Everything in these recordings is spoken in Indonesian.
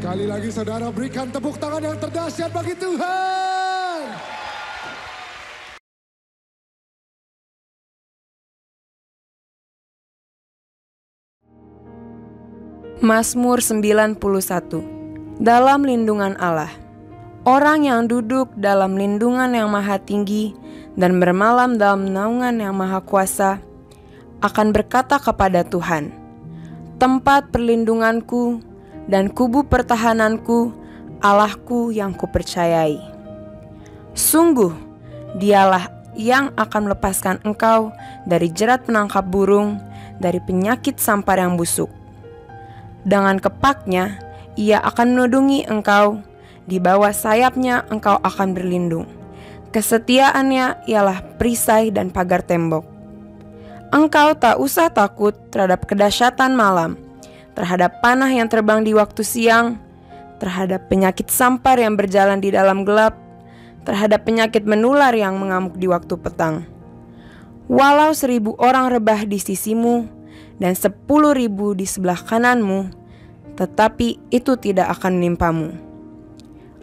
Sekali lagi saudara berikan tepuk tangan yang terdahsyat bagi Tuhan. Mazmur 91. Dalam lindungan Allah. Orang yang duduk dalam lindungan yang maha tinggi dan bermalam dalam naungan yang maha kuasa akan berkata kepada Tuhan, tempat perlindunganku dan kubu pertahananku, Allahku yang kupercayai. Sungguh, dialah yang akan melepaskan engkau dari jerat penangkap burung, dari penyakit sampar yang busuk. Dengan kepaknya, ia akan menudungi engkau, di bawah sayapnya engkau akan berlindung. Kesetiaannya ialah perisai dan pagar tembok. Engkau tak usah takut terhadap kedahsyatan malam, terhadap panah yang terbang di waktu siang, terhadap penyakit sampar yang berjalan di dalam gelap, terhadap penyakit menular yang mengamuk di waktu petang. Walau 1.000 orang rebah di sisimu dan 10.000 di sebelah kananmu, tetapi itu tidak akan menimpamu.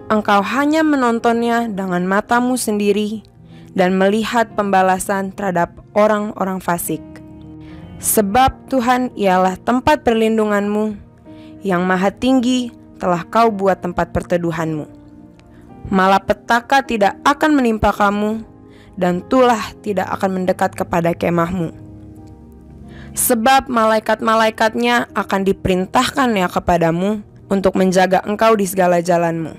Engkau hanya menontonnya dengan matamu sendiri dan melihat pembalasan terhadap orang-orang fasik. Sebab Tuhan ialah tempat perlindunganmu, yang maha tinggi telah kau buat tempat perteduhanmu. Malapetaka tidak akan menimpa kamu, dan tulah tidak akan mendekat kepada kemahmu. Sebab malaikat-malaikatnya akan diperintahkannya kepadamu untuk menjaga engkau di segala jalanmu.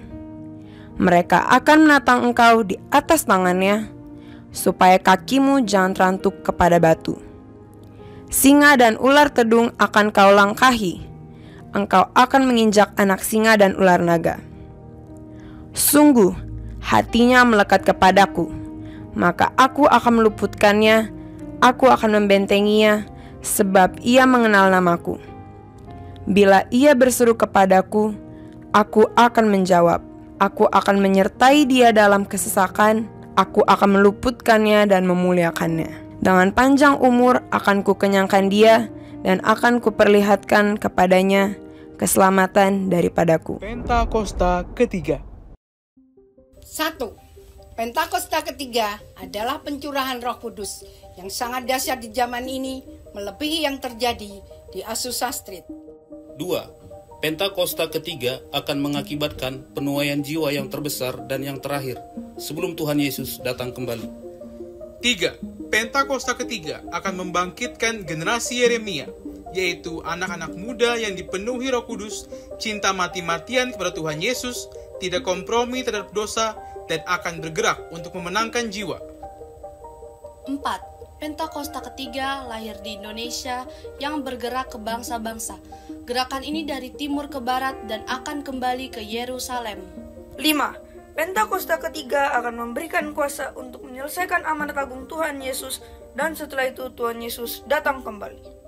Mereka akan menatang engkau di atas tangannya, supaya kakimu jangan terantuk kepada batu. Singa dan ular tedung akan kau langkahi. Engkau akan menginjak anak singa dan ular naga. Sungguh, hatinya melekat kepadaku, maka aku akan meluputkannya, aku akan membentenginya, sebab ia mengenal namaku. Bila ia berseru kepadaku, aku akan menjawab. Aku akan menyertai dia dalam kesesakan, aku akan meluputkannya dan memuliakannya. Dengan panjang umur akan kukenyangkan dia, dan akan kuperlihatkan kepadanya keselamatan daripadaku. Pentakosta ketiga. 1. Pentakosta ketiga adalah pencurahan Roh Kudus yang sangat dahsyat di zaman ini, melebihi yang terjadi di Azusa Street. 2. Pentakosta ketiga akan mengakibatkan penuaian jiwa yang terbesar dan yang terakhir sebelum Tuhan Yesus datang kembali. 3. Pentakosta ketiga akan membangkitkan generasi Yeremia, yaitu anak-anak muda yang dipenuhi Roh Kudus, cinta mati-matian kepada Tuhan Yesus, tidak kompromi terhadap dosa, dan akan bergerak untuk memenangkan jiwa. 4. Pentakosta ketiga lahir di Indonesia yang bergerak ke bangsa-bangsa. Gerakan ini dari timur ke barat dan akan kembali ke Yerusalem. 5. Pentakosta ketiga akan memberikan kuasa untuk menyelesaikan amanat agung Tuhan Yesus, dan setelah itu Tuhan Yesus datang kembali.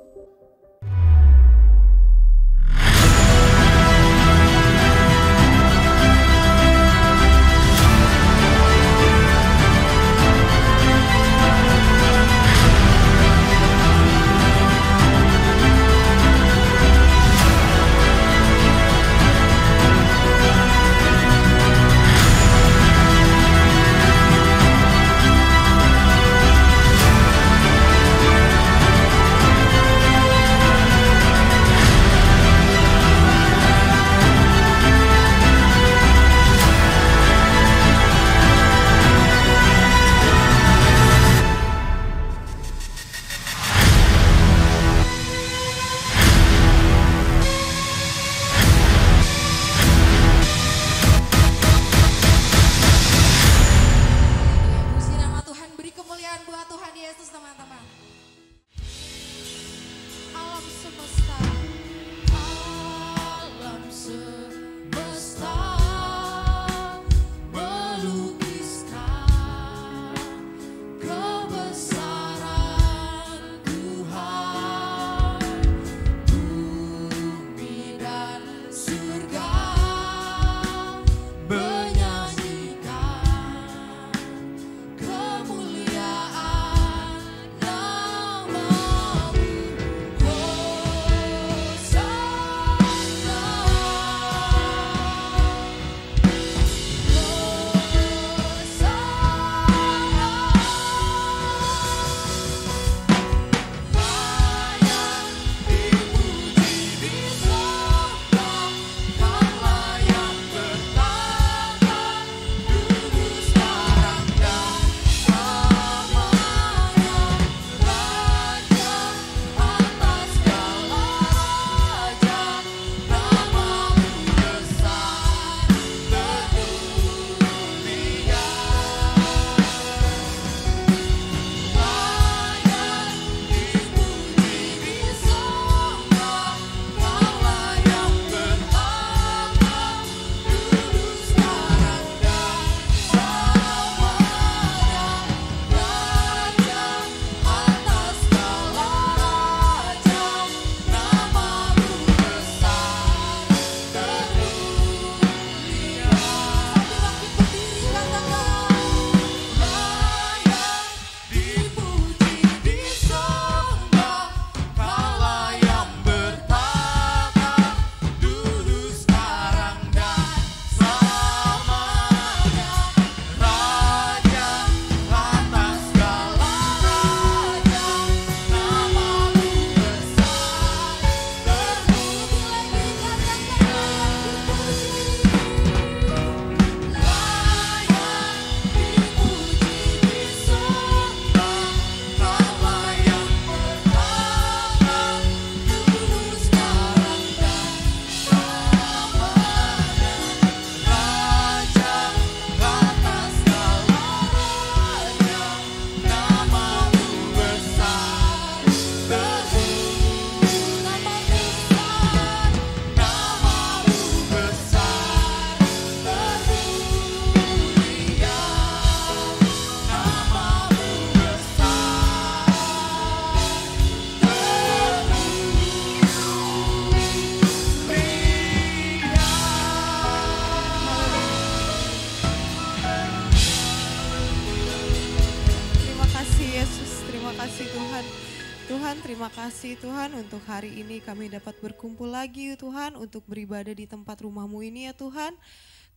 Terima kasih Tuhan untuk hari ini kami dapat berkumpul lagi Tuhan untuk beribadah di tempat rumah-Mu ini ya Tuhan.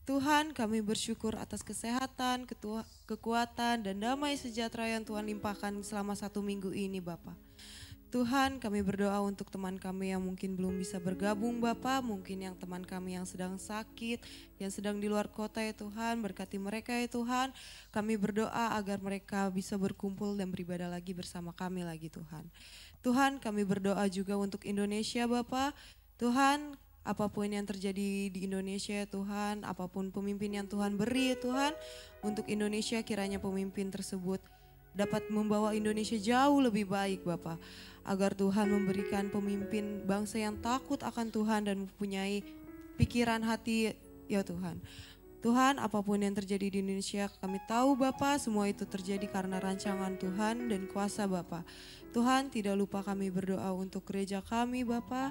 Tuhan kami bersyukur atas kesehatan, kekuatan dan damai sejahtera yang Tuhan limpahkan selama 1 minggu ini Bapa. Tuhan kami berdoa untuk teman kami yang mungkin belum bisa bergabung Bapa, mungkin yang teman kami yang sedang sakit, yang sedang di luar kota ya Tuhan, berkati mereka ya Tuhan. Kami berdoa agar mereka bisa berkumpul dan beribadah lagi bersama kami lagi Tuhan. Tuhan kami berdoa juga untuk Indonesia Bapa. Tuhan apapun yang terjadi di Indonesia ya Tuhan, apapun pemimpin yang Tuhan beri ya Tuhan, untuk Indonesia kiranya pemimpin tersebut dapat membawa Indonesia jauh lebih baik Bapa. Agar Tuhan memberikan pemimpin bangsa yang takut akan Tuhan dan mempunyai pikiran hati ya Tuhan. Tuhan, apapun yang terjadi di Indonesia, kami tahu Bapa, semua itu terjadi karena rancangan Tuhan dan kuasa Bapa. Tuhan, tidak lupa kami berdoa untuk gereja kami Bapa,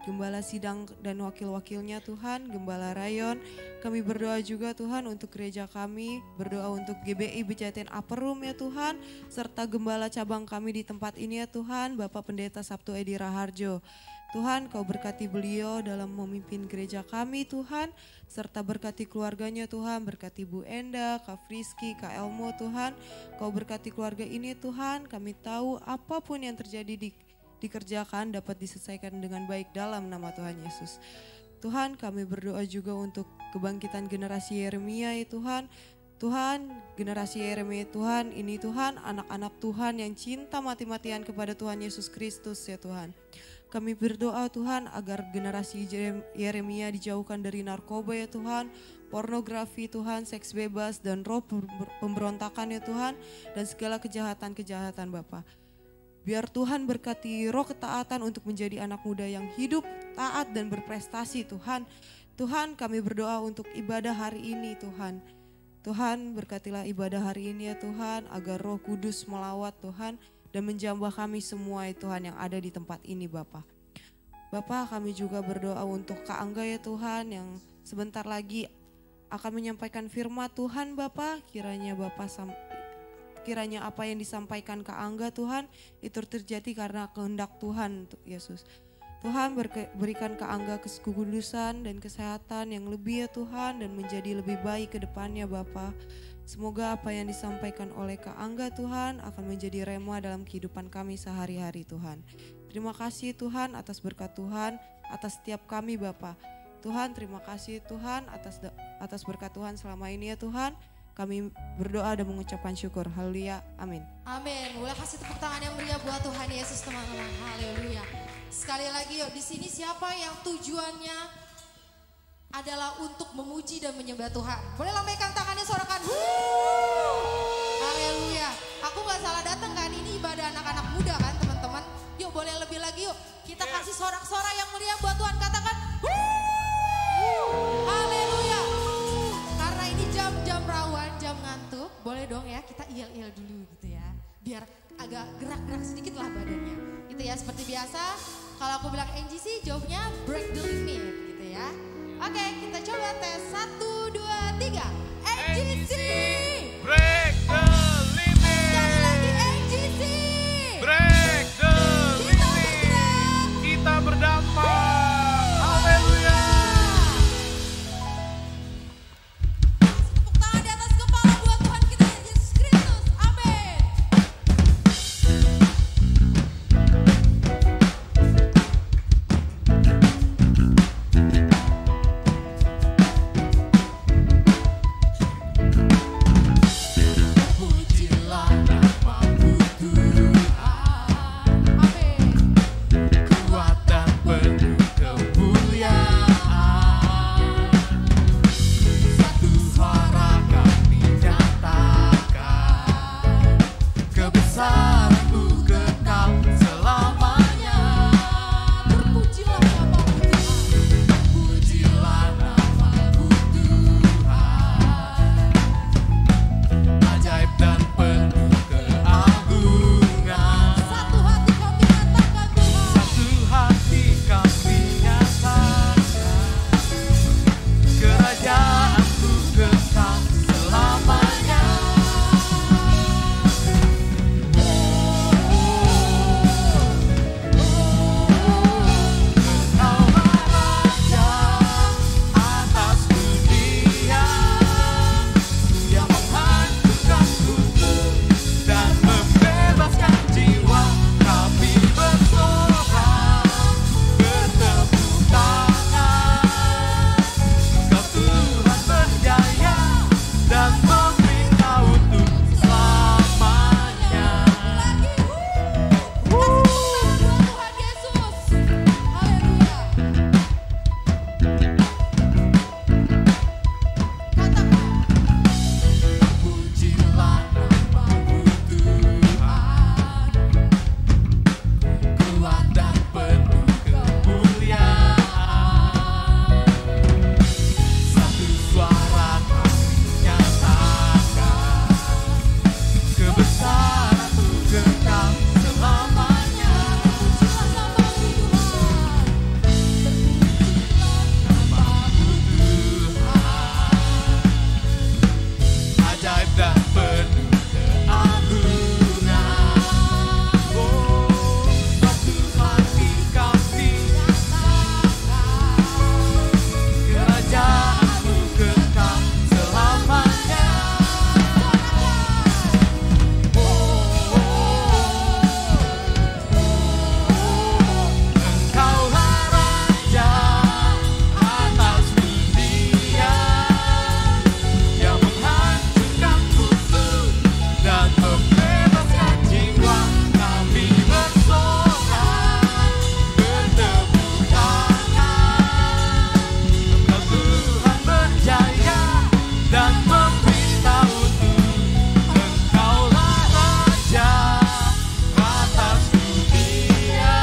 Gembala Sidang dan wakil-wakilnya Tuhan, Gembala Rayon. Kami berdoa juga Tuhan untuk gereja kami, berdoa untuk GBI Bejaten Upper Room ya Tuhan, serta Gembala cabang kami di tempat ini ya Tuhan, Bapak Pendeta Sabtu Edi Raharjo. Tuhan, Kau berkati beliau dalam memimpin gereja kami Tuhan, serta berkati keluarganya Tuhan, berkati Bu Enda, Kak Friski, Kak Elmo Tuhan. Kau berkati keluarga ini Tuhan, kami tahu apapun yang terjadi dikerjakan dapat diselesaikan dengan baik dalam nama Tuhan Yesus. Tuhan, kami berdoa juga untuk kebangkitan generasi Yeremia ya Tuhan. Tuhan, generasi Yeremia Tuhan, ini Tuhan anak-anak Tuhan yang cinta mati-matian kepada Tuhan Yesus Kristus ya Tuhan. Kami berdoa Tuhan agar generasi Yeremia dijauhkan dari narkoba ya Tuhan, pornografi Tuhan, seks bebas dan roh pemberontakan ya Tuhan, dan segala kejahatan-kejahatan Bapa. Biar Tuhan berkati roh ketaatan untuk menjadi anak muda yang hidup, taat dan berprestasi Tuhan. Tuhan, kami berdoa untuk ibadah hari ini Tuhan. Tuhan, berkatilah ibadah hari ini ya Tuhan, agar Roh Kudus melawat Tuhan dan menjambah kami semua ya Tuhan yang ada di tempat ini Bapa. Bapa, kami juga berdoa untuk Kak Angga ya Tuhan yang sebentar lagi akan menyampaikan firman Tuhan Bapa. Kiranya apa yang disampaikan Kak Angga Tuhan itu terjadi karena kehendak Tuhan Yesus. Tuhan berikan Kak Angga kekudusan dan kesehatan yang lebih ya Tuhan dan menjadi lebih baik ke depannya Bapa. Semoga apa yang disampaikan oleh Kak Angga Tuhan akan menjadi rema dalam kehidupan kami sehari-hari Tuhan. Terima kasih Tuhan atas berkat Tuhan, atas setiap kami Bapa. Tuhan, terima kasih Tuhan atas berkat Tuhan selama ini ya Tuhan. Kami berdoa dan mengucapkan syukur. Haleluya. Amin. Amin. Boleh kasih tepuk tangan yang meriah buat Tuhan Yesus teman-teman. Haleluya. Sekali lagi yuk, di sini siapa yang tujuannya adalah untuk memuji dan menyembah Tuhan? Boleh lambaikan tangannya, sorakan. Haleluya. Aku gak salah datang kan, ini ibadah anak-anak muda kan teman-teman. Yuk boleh lebih lagi yuk. Kita kasih sorak-sorai yang meriah buat Tuhan, katakan. Haleluya. Karena ini jam-jam rawan, jam ngantuk. Boleh dong ya kita iyel-iyel dulu gitu ya. Biar agak gerak-gerak sedikit lah badannya. Gitu ya, seperti biasa. Kalau aku bilang NGC, jawabnya break the limit gitu ya. Oke, kita coba tes 1, 2, 3. NGC! Break the limit! Sekali lagi NGC! Break the limit! Kita berdamai! Haleluya! Tepuk tangan di atas kepala buat Tuhan kita Yesus Kristus. Amin. dan penuh keagungan. Oh, satu hati kami kerajaanmu kekal selamanya. Engkaulah Raja atas dunia yang menghancurkan musuh dan membebaskan jiwa. Kami bersorak bertepuk tangan. Engkau Tuhan berjaya dan memberitahu Engkaulah Raja atas dunia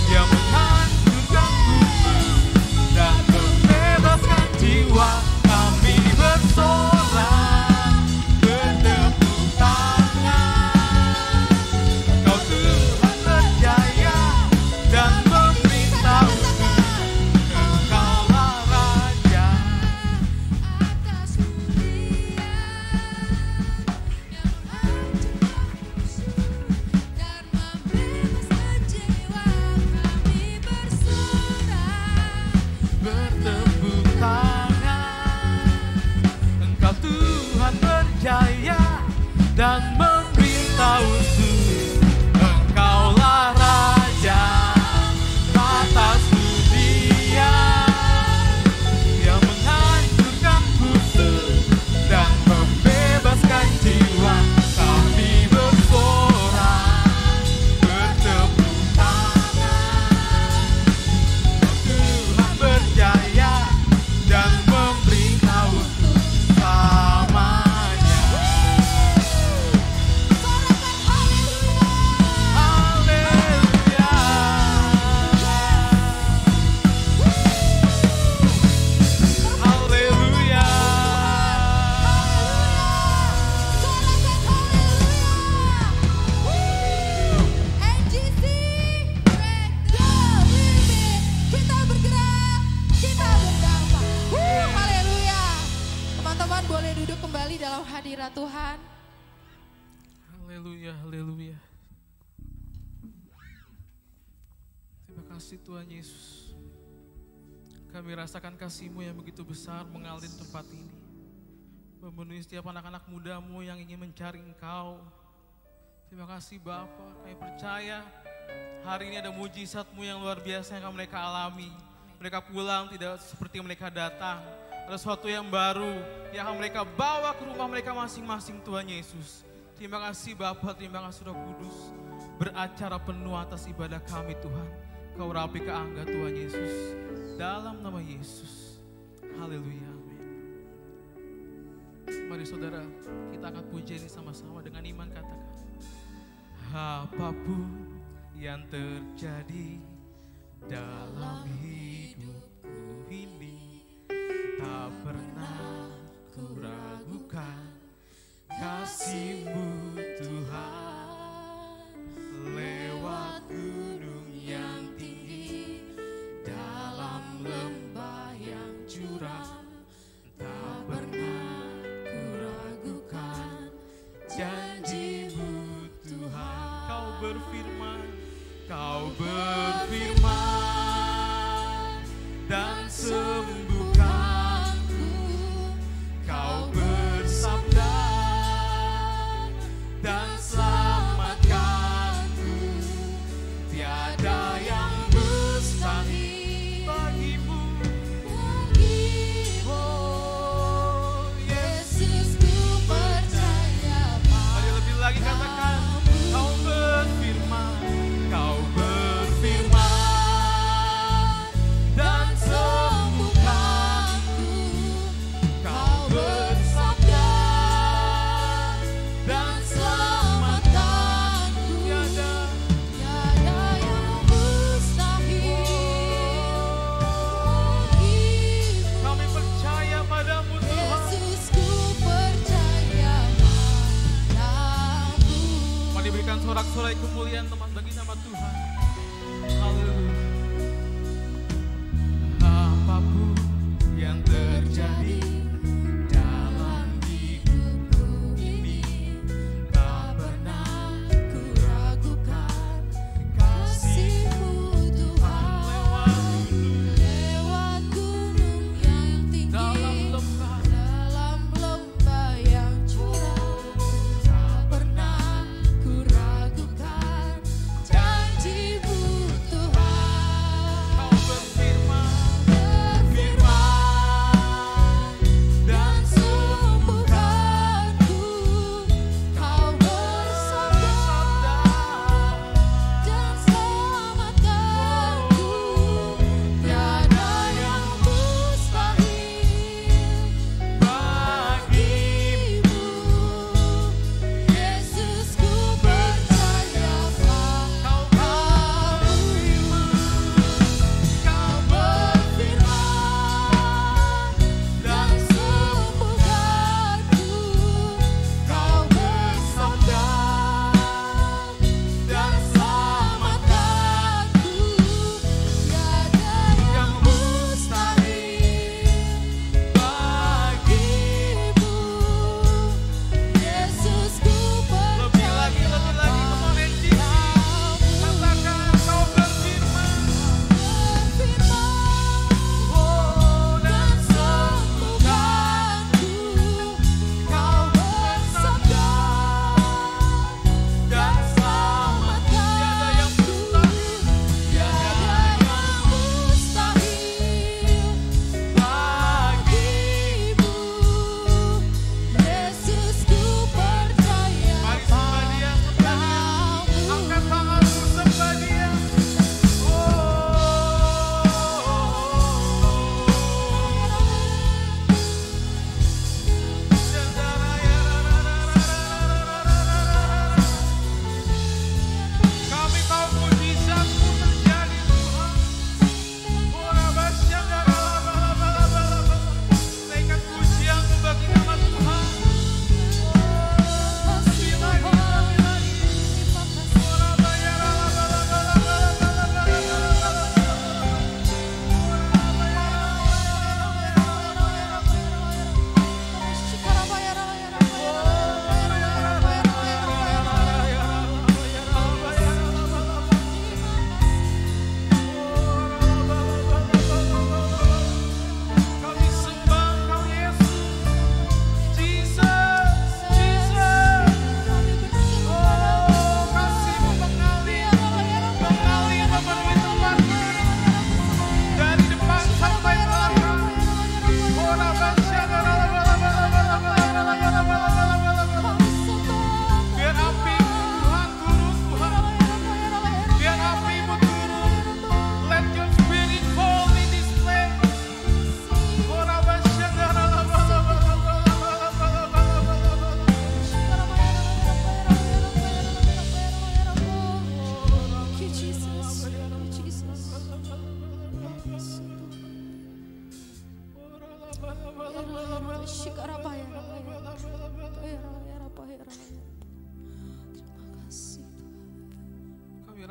yang menghancurkan musuh dan membebaskan jiwa. Kami bersorak bertepuk tangan. Engkau Tuhan berjaya dan memberitahu Engkaulah Raja atas dunia yang menghancurkan musuh dan membebaskan jiwa. Kami bersorak bertepuk tangan. Engkau Tuhan berjaya dan memberitahu Engkaulah Raja atas dunia yang menghancurkan musuh dan membebaskan jiwa. Kami bersorak bertepuk tangan. Tuhan berjaya dan memberitahu selamanya. Haleluya. Haleluya. NGC Breakthrough Living. Kita bergerak, kita berdamai. Haleluya. Teman-teman boleh duduk kembali dalam hadirat Tuhan. Haleluya, haleluya. Terima kasih Tuhan Yesus. Kami rasakan kasih-Mu yang begitu besar mengalir tempat ini. Memenuhi setiap anak-anak muda-Mu yang ingin mencari Engkau. Terima kasih Bapa, kami percaya hari ini ada mujizat-Mu yang luar biasa yang mereka alami. Mereka pulang tidak seperti mereka datang. Ada sesuatu yang baru yang akan mereka bawa ke rumah mereka masing-masing Tuhan Yesus. Terima kasih Bapa, terima kasih Roh Kudus. Beracara penuh atas ibadah kami Tuhan. Kau rapi ke angga Tuhan Yesus. Dalam nama Yesus. Haleluya, amin. Mari saudara, kita akan puji ini sama-sama dengan iman, katakan. Apapun yang terjadi dalam hidupku ini, tak pernah ku ragukan kasih-Mu Tuhan. Lewat gunung yang tinggi, dalam lembah yang curam, tak pernah ku ragukan janji-Mu Tuhan. Kau berfirman, Kau berfirman dan sembuhkanku. Kau bersabda dan selamatkanku. Tiada yang mustahil bagimu. Oh Yesus, ku percaya. Mari lebih lagi katakan, Kau berfirman, Kau berfirman dan sembuhkanku. Kau bersabda dan selamatkanku. Tiada yang mustahil bagimu. Kami percaya padamu Tuhan. Yesus, ku percaya padamu. Mari berikan sorak-sorai kemuliaan teman bagi nama Tuhan. Haleluya. Apapun yang terjadi dalam hidupku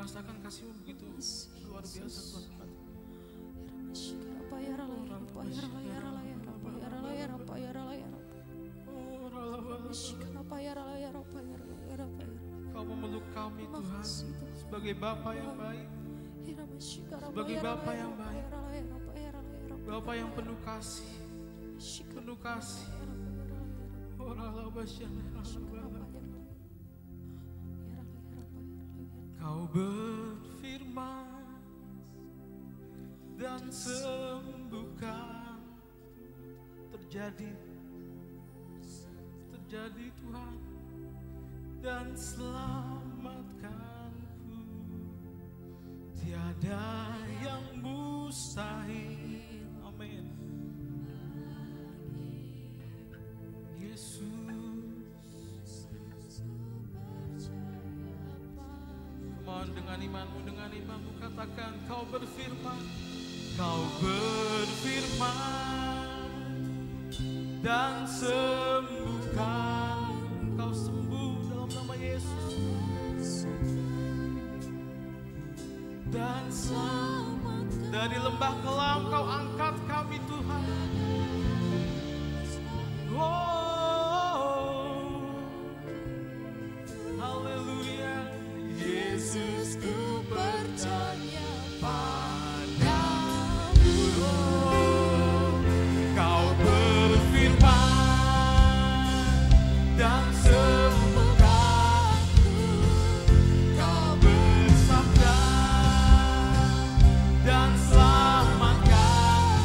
merasakan kasih-Mu begitu luar biasa Tuhan. Kau memeluk kami Tuhan sebagai Bapa yang baik, sebagai Bapa yang baik, Bapa yang penuh kasih, penuh kasih. Kau berfirman dan sembuhkan, terjadi Tuhan, dan selamatkanku. Tiada yang mustahil. Amin. Yesus, mohon dengan imanmu katakan, kau berfirman dan sembuhkan. Kau sembuh dalam nama Yesus. Dan selamat dari lembah kelam kau angkat kami Tuhan. Oh, haleluya. Yesus, ku percaya padamu. Oh, kau berfirman dan sembuhkanku. Kau bersabda dan selamatkan.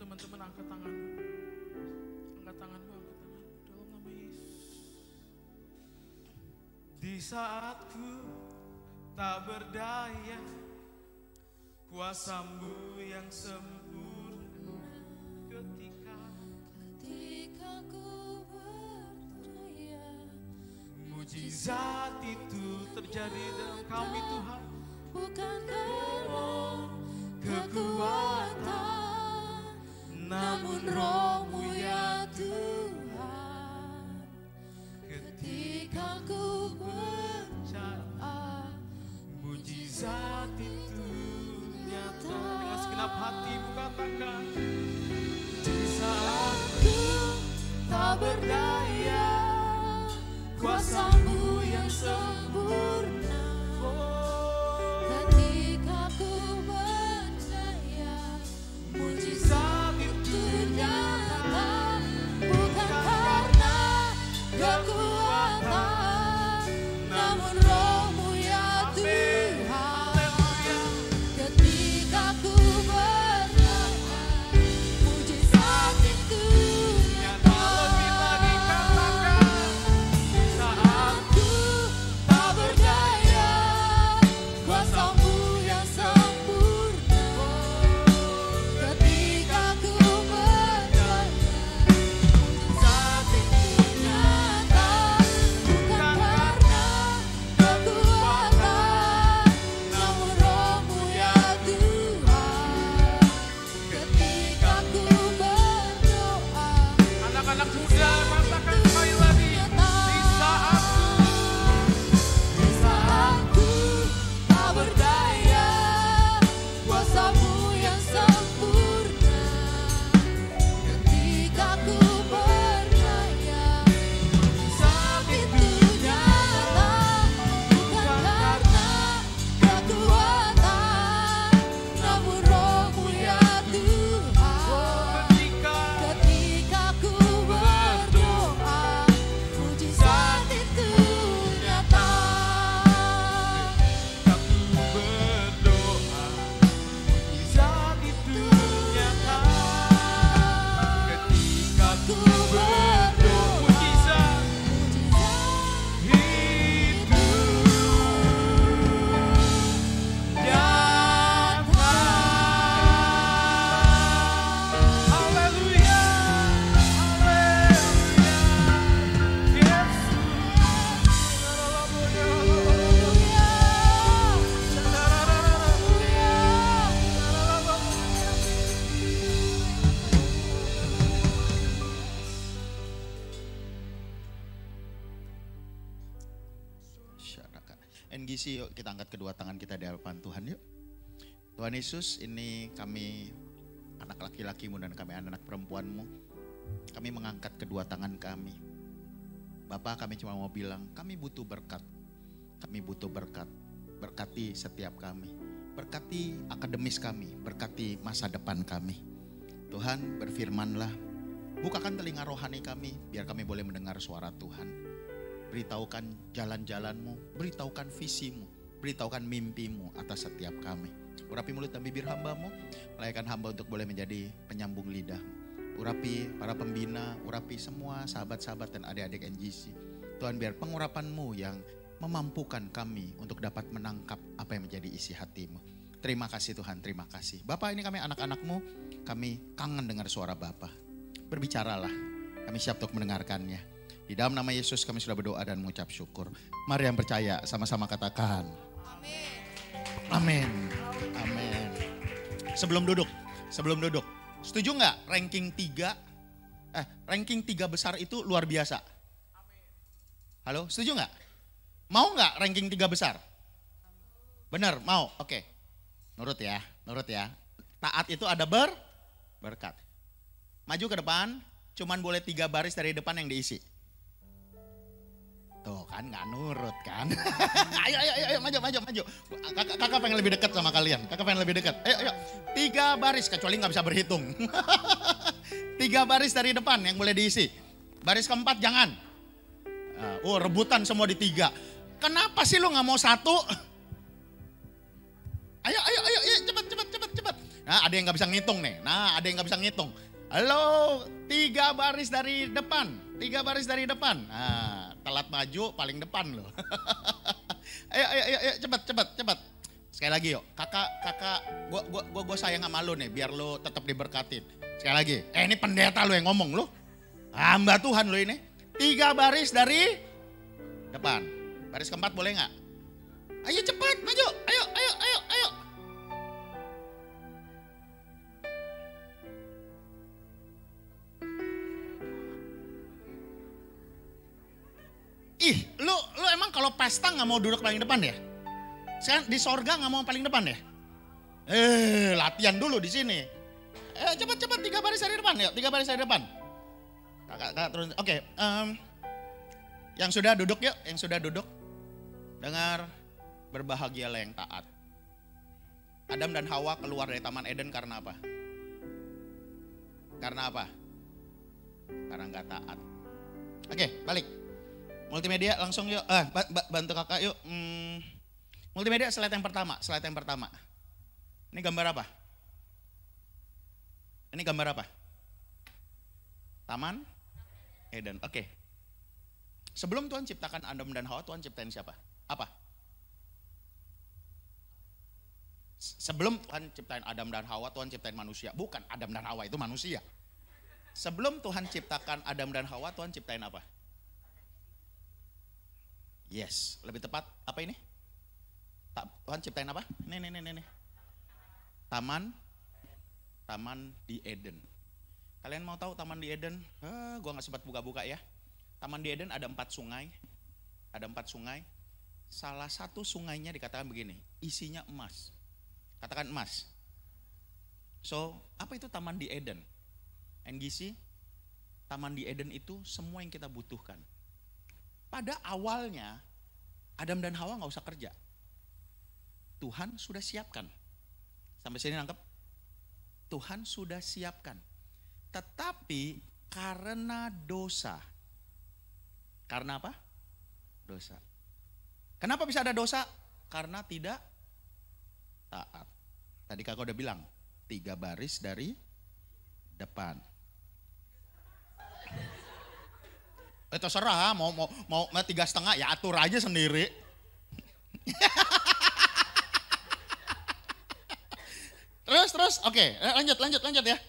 teman-teman angkat tanganmu. Angkat tanganmu, angkat tanganmu. Dalam nama Yesus. Di saat ku tak berdaya, kuasa-Mu yang sempurna. Ketika ku berdaya, mujizat itu terjadi dalam kami Tuhan. Bukan karena kekuatan, namun Roh-Mu ya Tuhan. Ketika ku percaya, mujizat itu nyata. Dengan segenap hatimu katakan, di saat ku tak berdaya, kuasa-Mu yang sempurna. Ketika ku percaya, mujizat itu nyata. Bukan karena kekuatan, namun Roh-Mu ya Tuhan. Ketika ku percaya, mujizat itu nyata. Lebih lagi katakan, saat ku tak berdaya, kuasa-Mu yang sempurna. Ketika ku percaya, mujizat itu nyata. Bukan karena kekuatan, namun Roh-Mu ya Tuhan. Ketika ku berdoa, anak-anak muda katakan sekali lagi, di saatku tak berdaya, kuasa-Mu yang sempurna. Ketika ku percaya, mujizat itu nyata. Bukan karena kekuatan, namun Roh-Mu ya Tuhan. Ketika ku berdoa, mujizat itu nyata. Ketika ku berdoa, mujizat itu nyata. Ketika ku berdoa, mujizat itu nyata. Haleluya, haleluya, NGC, yuk kita angkat kedua tangan kita di hadapan Tuhan yuk. Tuhan Yesus, ini kami anak laki-lakimu dan kami anak perempuanmu. Kami mengangkat kedua tangan kami. Bapak, kami cuma mau bilang, kami butuh berkat. Kami butuh berkat. Berkati setiap kami. Berkati akademis kami. Berkati masa depan kami. Tuhan, berfirmanlah. Bukakan telinga rohani kami, biar kami boleh mendengar suara Tuhan. Beritahukan jalan-jalan-Mu, beritahukan visi-Mu, beritahukan mimpi-Mu atas setiap kami. Urapi mulut dan bibir hamba-Mu, melayakkan hamba untuk boleh menjadi penyambung lidah. Urapi para pembina, urapi semua sahabat-sahabat dan adik-adik NGC. Tuhan, biar pengurapan-Mu yang memampukan kami untuk dapat menangkap apa yang menjadi isi hati-Mu. Terima kasih Tuhan, terima kasih. Bapak, ini kami anak-anak-Mu, kami kangen dengar suara Bapak. Berbicaralah, kami siap untuk mendengarkannya. Di dalam nama Yesus kami sudah berdoa dan mengucap syukur. Mari yang percaya sama-sama katakan. Amin. Amin. Sebelum duduk. Setuju nggak ranking 3 besar itu luar biasa? Halo, setuju nggak? Mau nggak ranking 3 besar? Benar, mau. Oke. Nurut ya. Taat itu ada berkat. Maju ke depan, cuman boleh 3 baris dari depan yang diisi. Tuh kan gak nurut kan. Ayo maju. Kakak pengen lebih dekat sama kalian. Ayo. 3 baris, kecuali gak bisa berhitung. 3 baris dari depan yang boleh diisi. Baris keempat jangan. Rebutan semua di 3. Kenapa sih lu gak mau 1? Ayo, cepet. Nah, ada yang nggak bisa ngitung nih. Nah, ada yang nggak bisa ngitung. Halo, 3 baris dari depan. 3 baris dari depan. Nah, telat maju paling depan loh. ayo, cepat. Sekali lagi yuk, kakak, gua sayang sama lu nih, biar lu tetap diberkatin. Sekali lagi, ini pendeta lu yang ngomong lu. Hamba Tuhan lu ini. 3 baris dari depan. Baris keempat boleh nggak? Ayo cepat, maju. Ayo. Ih, lu emang kalau pesta nggak mau duduk paling depan ya? Sekarang di sorga nggak mau paling depan ya? Latihan dulu di sini. Cepat 3 baris dari depan ya, 3 baris dari depan. Kakak terus. Oke, yang sudah duduk yuk, yang sudah duduk. Dengar, berbahagialah yang taat. Adam dan Hawa keluar dari Taman Eden karena apa? Karena apa? Karena nggak taat. Oke, balik. Multimedia langsung yuk. Bantu kakak yuk. Multimedia slide yang pertama. Ini gambar apa? Ini gambar apa? Taman Eden. Oke. Sebelum Tuhan ciptakan Adam dan Hawa, Tuhan ciptain siapa? Apa? Sebelum Tuhan ciptain Adam dan Hawa, Tuhan ciptain manusia. Bukan, Adam dan Hawa itu manusia. Sebelum Tuhan ciptakan Adam dan Hawa, Tuhan ciptain apa? Yes, lebih tepat apa ini? Tuhan ciptain apa? Nih. Taman di Eden. Kalian mau tahu taman di Eden? Gua nggak sempat buka-buka ya. Taman di Eden ada 4 sungai. Ada 4 sungai. Salah satu sungainya dikatakan begini, isinya emas. Katakan emas. So, apa itu taman di Eden? NGC, taman di Eden itu semua yang kita butuhkan. Pada awalnya, Adam dan Hawa nggak usah kerja. Tuhan sudah siapkan. Sampai sini nangkep? Tuhan sudah siapkan. Tetapi karena dosa. Karena apa? Dosa. Kenapa bisa ada dosa? Karena tidak taat. Tadi kakak udah bilang, 3 baris dari depan. Terserah, mau 3,5 ya atur aja sendiri. Terus, oke, lanjut ya.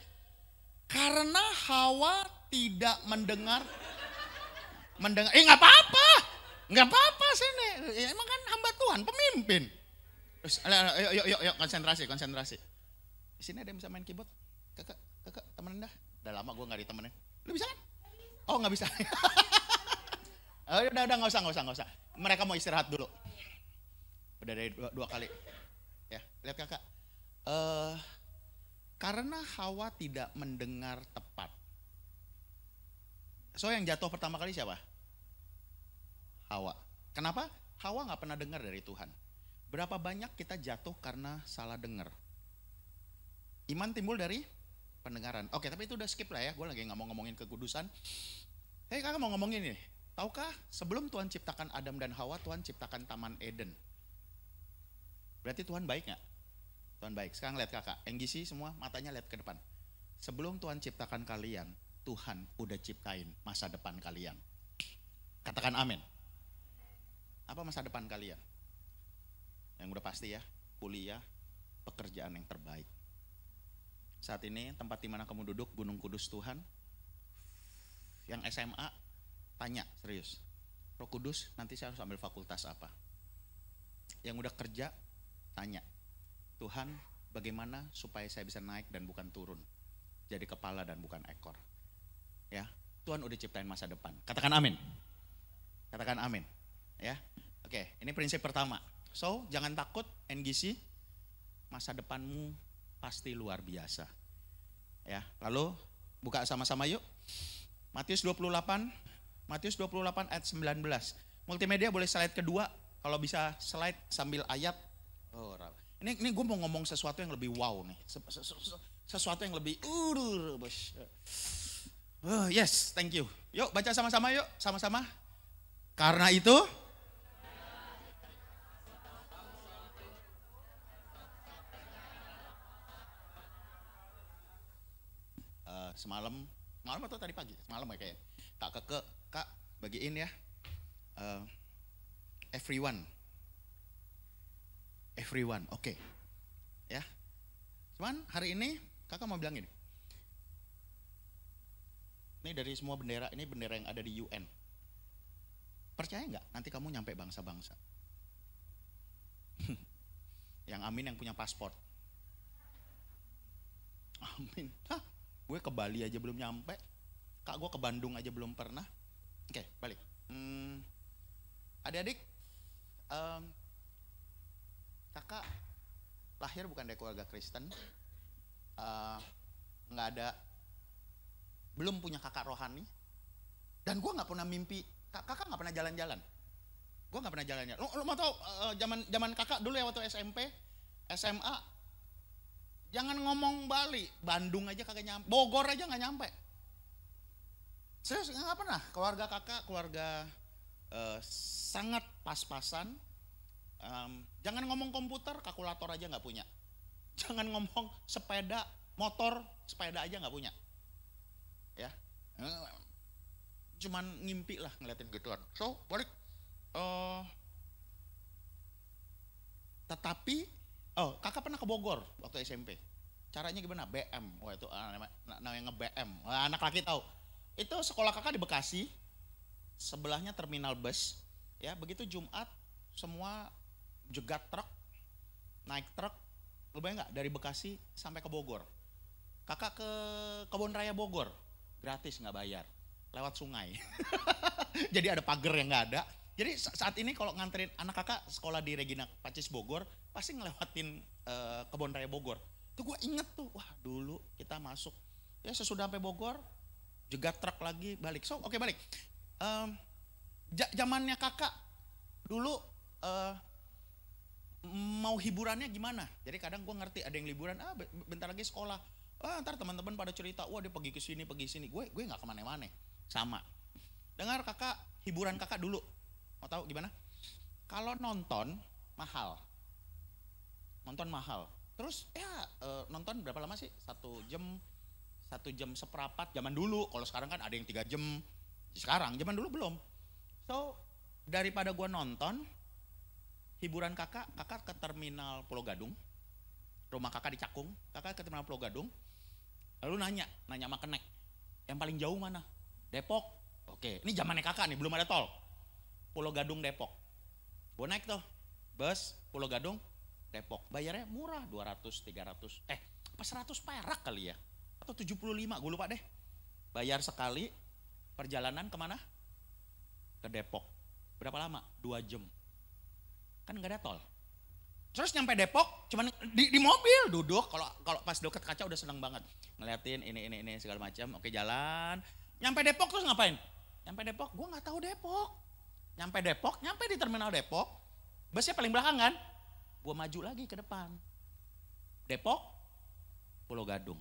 Karena Hawa tidak mendengar, nggak apa-apa sini. Ya, emang kan hamba Tuhan, pemimpin. Terus, yuk, konsentrasi. Di sini ada yang bisa main keyboard? Kakak, temenin dah. Udah lama gue nggak ditemenin. Lu bisa kan? Oh nggak bisa. Udah nggak usah. Mereka mau istirahat dulu. Udah dari 2 kali. Ya, lihat kakak. Karena Hawa tidak mendengar tepat. So yang jatuh pertama kali siapa? Hawa. Kenapa? Hawa nggak pernah dengar dari Tuhan. Berapa banyak kita jatuh karena salah dengar? Iman timbul dari pendengaran. Oke, tapi itu udah skip lah ya. Gue lagi nggak mau ngomongin kekudusan. Kakak mau ngomongin ini. Tahukah sebelum Tuhan ciptakan Adam dan Hawa, Tuhan ciptakan Taman Eden. Berarti Tuhan baik nggak? Tuhan baik. Sekarang lihat kakak, NGC semua matanya lihat ke depan. Sebelum Tuhan ciptakan kalian, Tuhan udah ciptain masa depan kalian. Katakan amin. Apa masa depan kalian? Yang udah pasti ya, kuliah, pekerjaan yang terbaik. Saat ini tempat di mana kamu duduk, Gunung Kudus Tuhan. Yang SMA, tanya serius. Roh Kudus, nanti saya harus ambil fakultas apa? Yang udah kerja, tanya. Tuhan, bagaimana supaya saya bisa naik dan bukan turun? Jadi kepala dan bukan ekor. Ya, Tuhan udah ciptain masa depan. Katakan amin. Katakan amin. Ya, oke. Ini prinsip pertama. So, jangan takut NGC. Masa depanmu pasti luar biasa. Ya, lalu buka sama-sama yuk. Matius 28 ayat 19. Multimedia boleh slide kedua. Kalau bisa slide sambil ayat. Oh, ini gue mau ngomong sesuatu yang lebih wow nih. Sesuatu yang lebih yes, thank you. Yuk baca sama-sama yuk, sama-sama. Karena itu semalam atau tadi pagi, semalam ya kayak tak kak bagiin ya, everyone, oke. Ya, cuman hari ini kakak mau bilang ini dari semua bendera, ini bendera yang ada di UN. Percaya nggak nanti kamu nyampe bangsa-bangsa? Yang amin yang punya paspor. Amin. Hah, gue ke Bali aja belum nyampe. Kak, gue ke Bandung aja belum pernah. Oke, balik. Adik-adik, kakak lahir bukan dari keluarga Kristen. Nggak ada, belum punya kakak rohani. Dan gue nggak pernah mimpi, kakak nggak pernah jalan-jalan. Gue nggak pernah jalan-jalan. Lo mau tau, zaman kakak dulu ya waktu SMP, SMA, jangan ngomong Bali, Bandung aja kagak nyampe, Bogor aja nggak nyampe. Serius nggak pernah. Keluarga kakak keluarga sangat pas-pasan. Jangan ngomong komputer, kalkulator aja nggak punya. Jangan ngomong sepeda, motor, sepeda aja nggak punya. Ya, cuman ngimpi lah ngeliatin gituan. So balik. Tetapi kakak pernah ke Bogor waktu SMP. Caranya gimana? BM. Wah itu namanya nge-BM. Anak laki tahu. Itu sekolah kakak di Bekasi. Sebelahnya terminal bus. Ya, begitu Jumat semua jegat truk, naik truk. Lu bayang nggak dari Bekasi sampai ke Bogor? Kakak ke Kebun Raya Bogor, gratis nggak bayar, lewat sungai. Jadi ada pagar yang nggak ada. Jadi saat ini kalau nganterin anak kakak sekolah di Regina Pacis Bogor, pasti ngelewatin Kebun Raya Bogor. Itu gue inget tuh, wah dulu kita masuk. Ya sesudah sampai Bogor, jegat truk lagi, balik. So oke, balik. Zamannya kakak dulu mau hiburannya gimana? Jadi kadang gue ngerti ada yang liburan, bentar lagi sekolah. Ntar teman-teman pada cerita, wah dia pergi ke sini, pergi sini. Gue nggak kemana-mana, sama. Dengar kakak, hiburan kakak dulu. Mau tahu gimana? Kalau nonton mahal. Terus ya nonton berapa lama sih? 1 jam seperempat zaman dulu. Kalau sekarang kan ada yang 3 jam. Sekarang, zaman dulu belum. So daripada gua nonton, hiburan kakak ke terminal Pulau Gadung. Rumah kakak di Cakung, kakak ke terminal Pulau Gadung. Lalu nanya sama kenek, yang paling jauh mana? Depok. Oke, ini zamannya kakak nih, belum ada tol. Pulau Gadung Depok. Gue naik tuh bus Pulau Gadung Depok. Bayarnya murah, 200, 300. Apa 100 perak kali ya? Atau 75, gue lupa deh. Bayar sekali, perjalanan kemana? Ke Depok. Berapa lama? 2 jam. Kan gak ada tol. Terus nyampe Depok, cuman di mobil duduk. Kalau pas deket kaca udah seneng banget. Ngeliatin ini segala macam. Oke, jalan. Nyampe Depok terus ngapain? Nyampe Depok, gue gak tahu Depok. Nyampe di terminal Depok, busnya paling belakang kan? Gue maju lagi ke depan. Depok, Pulau Gadung.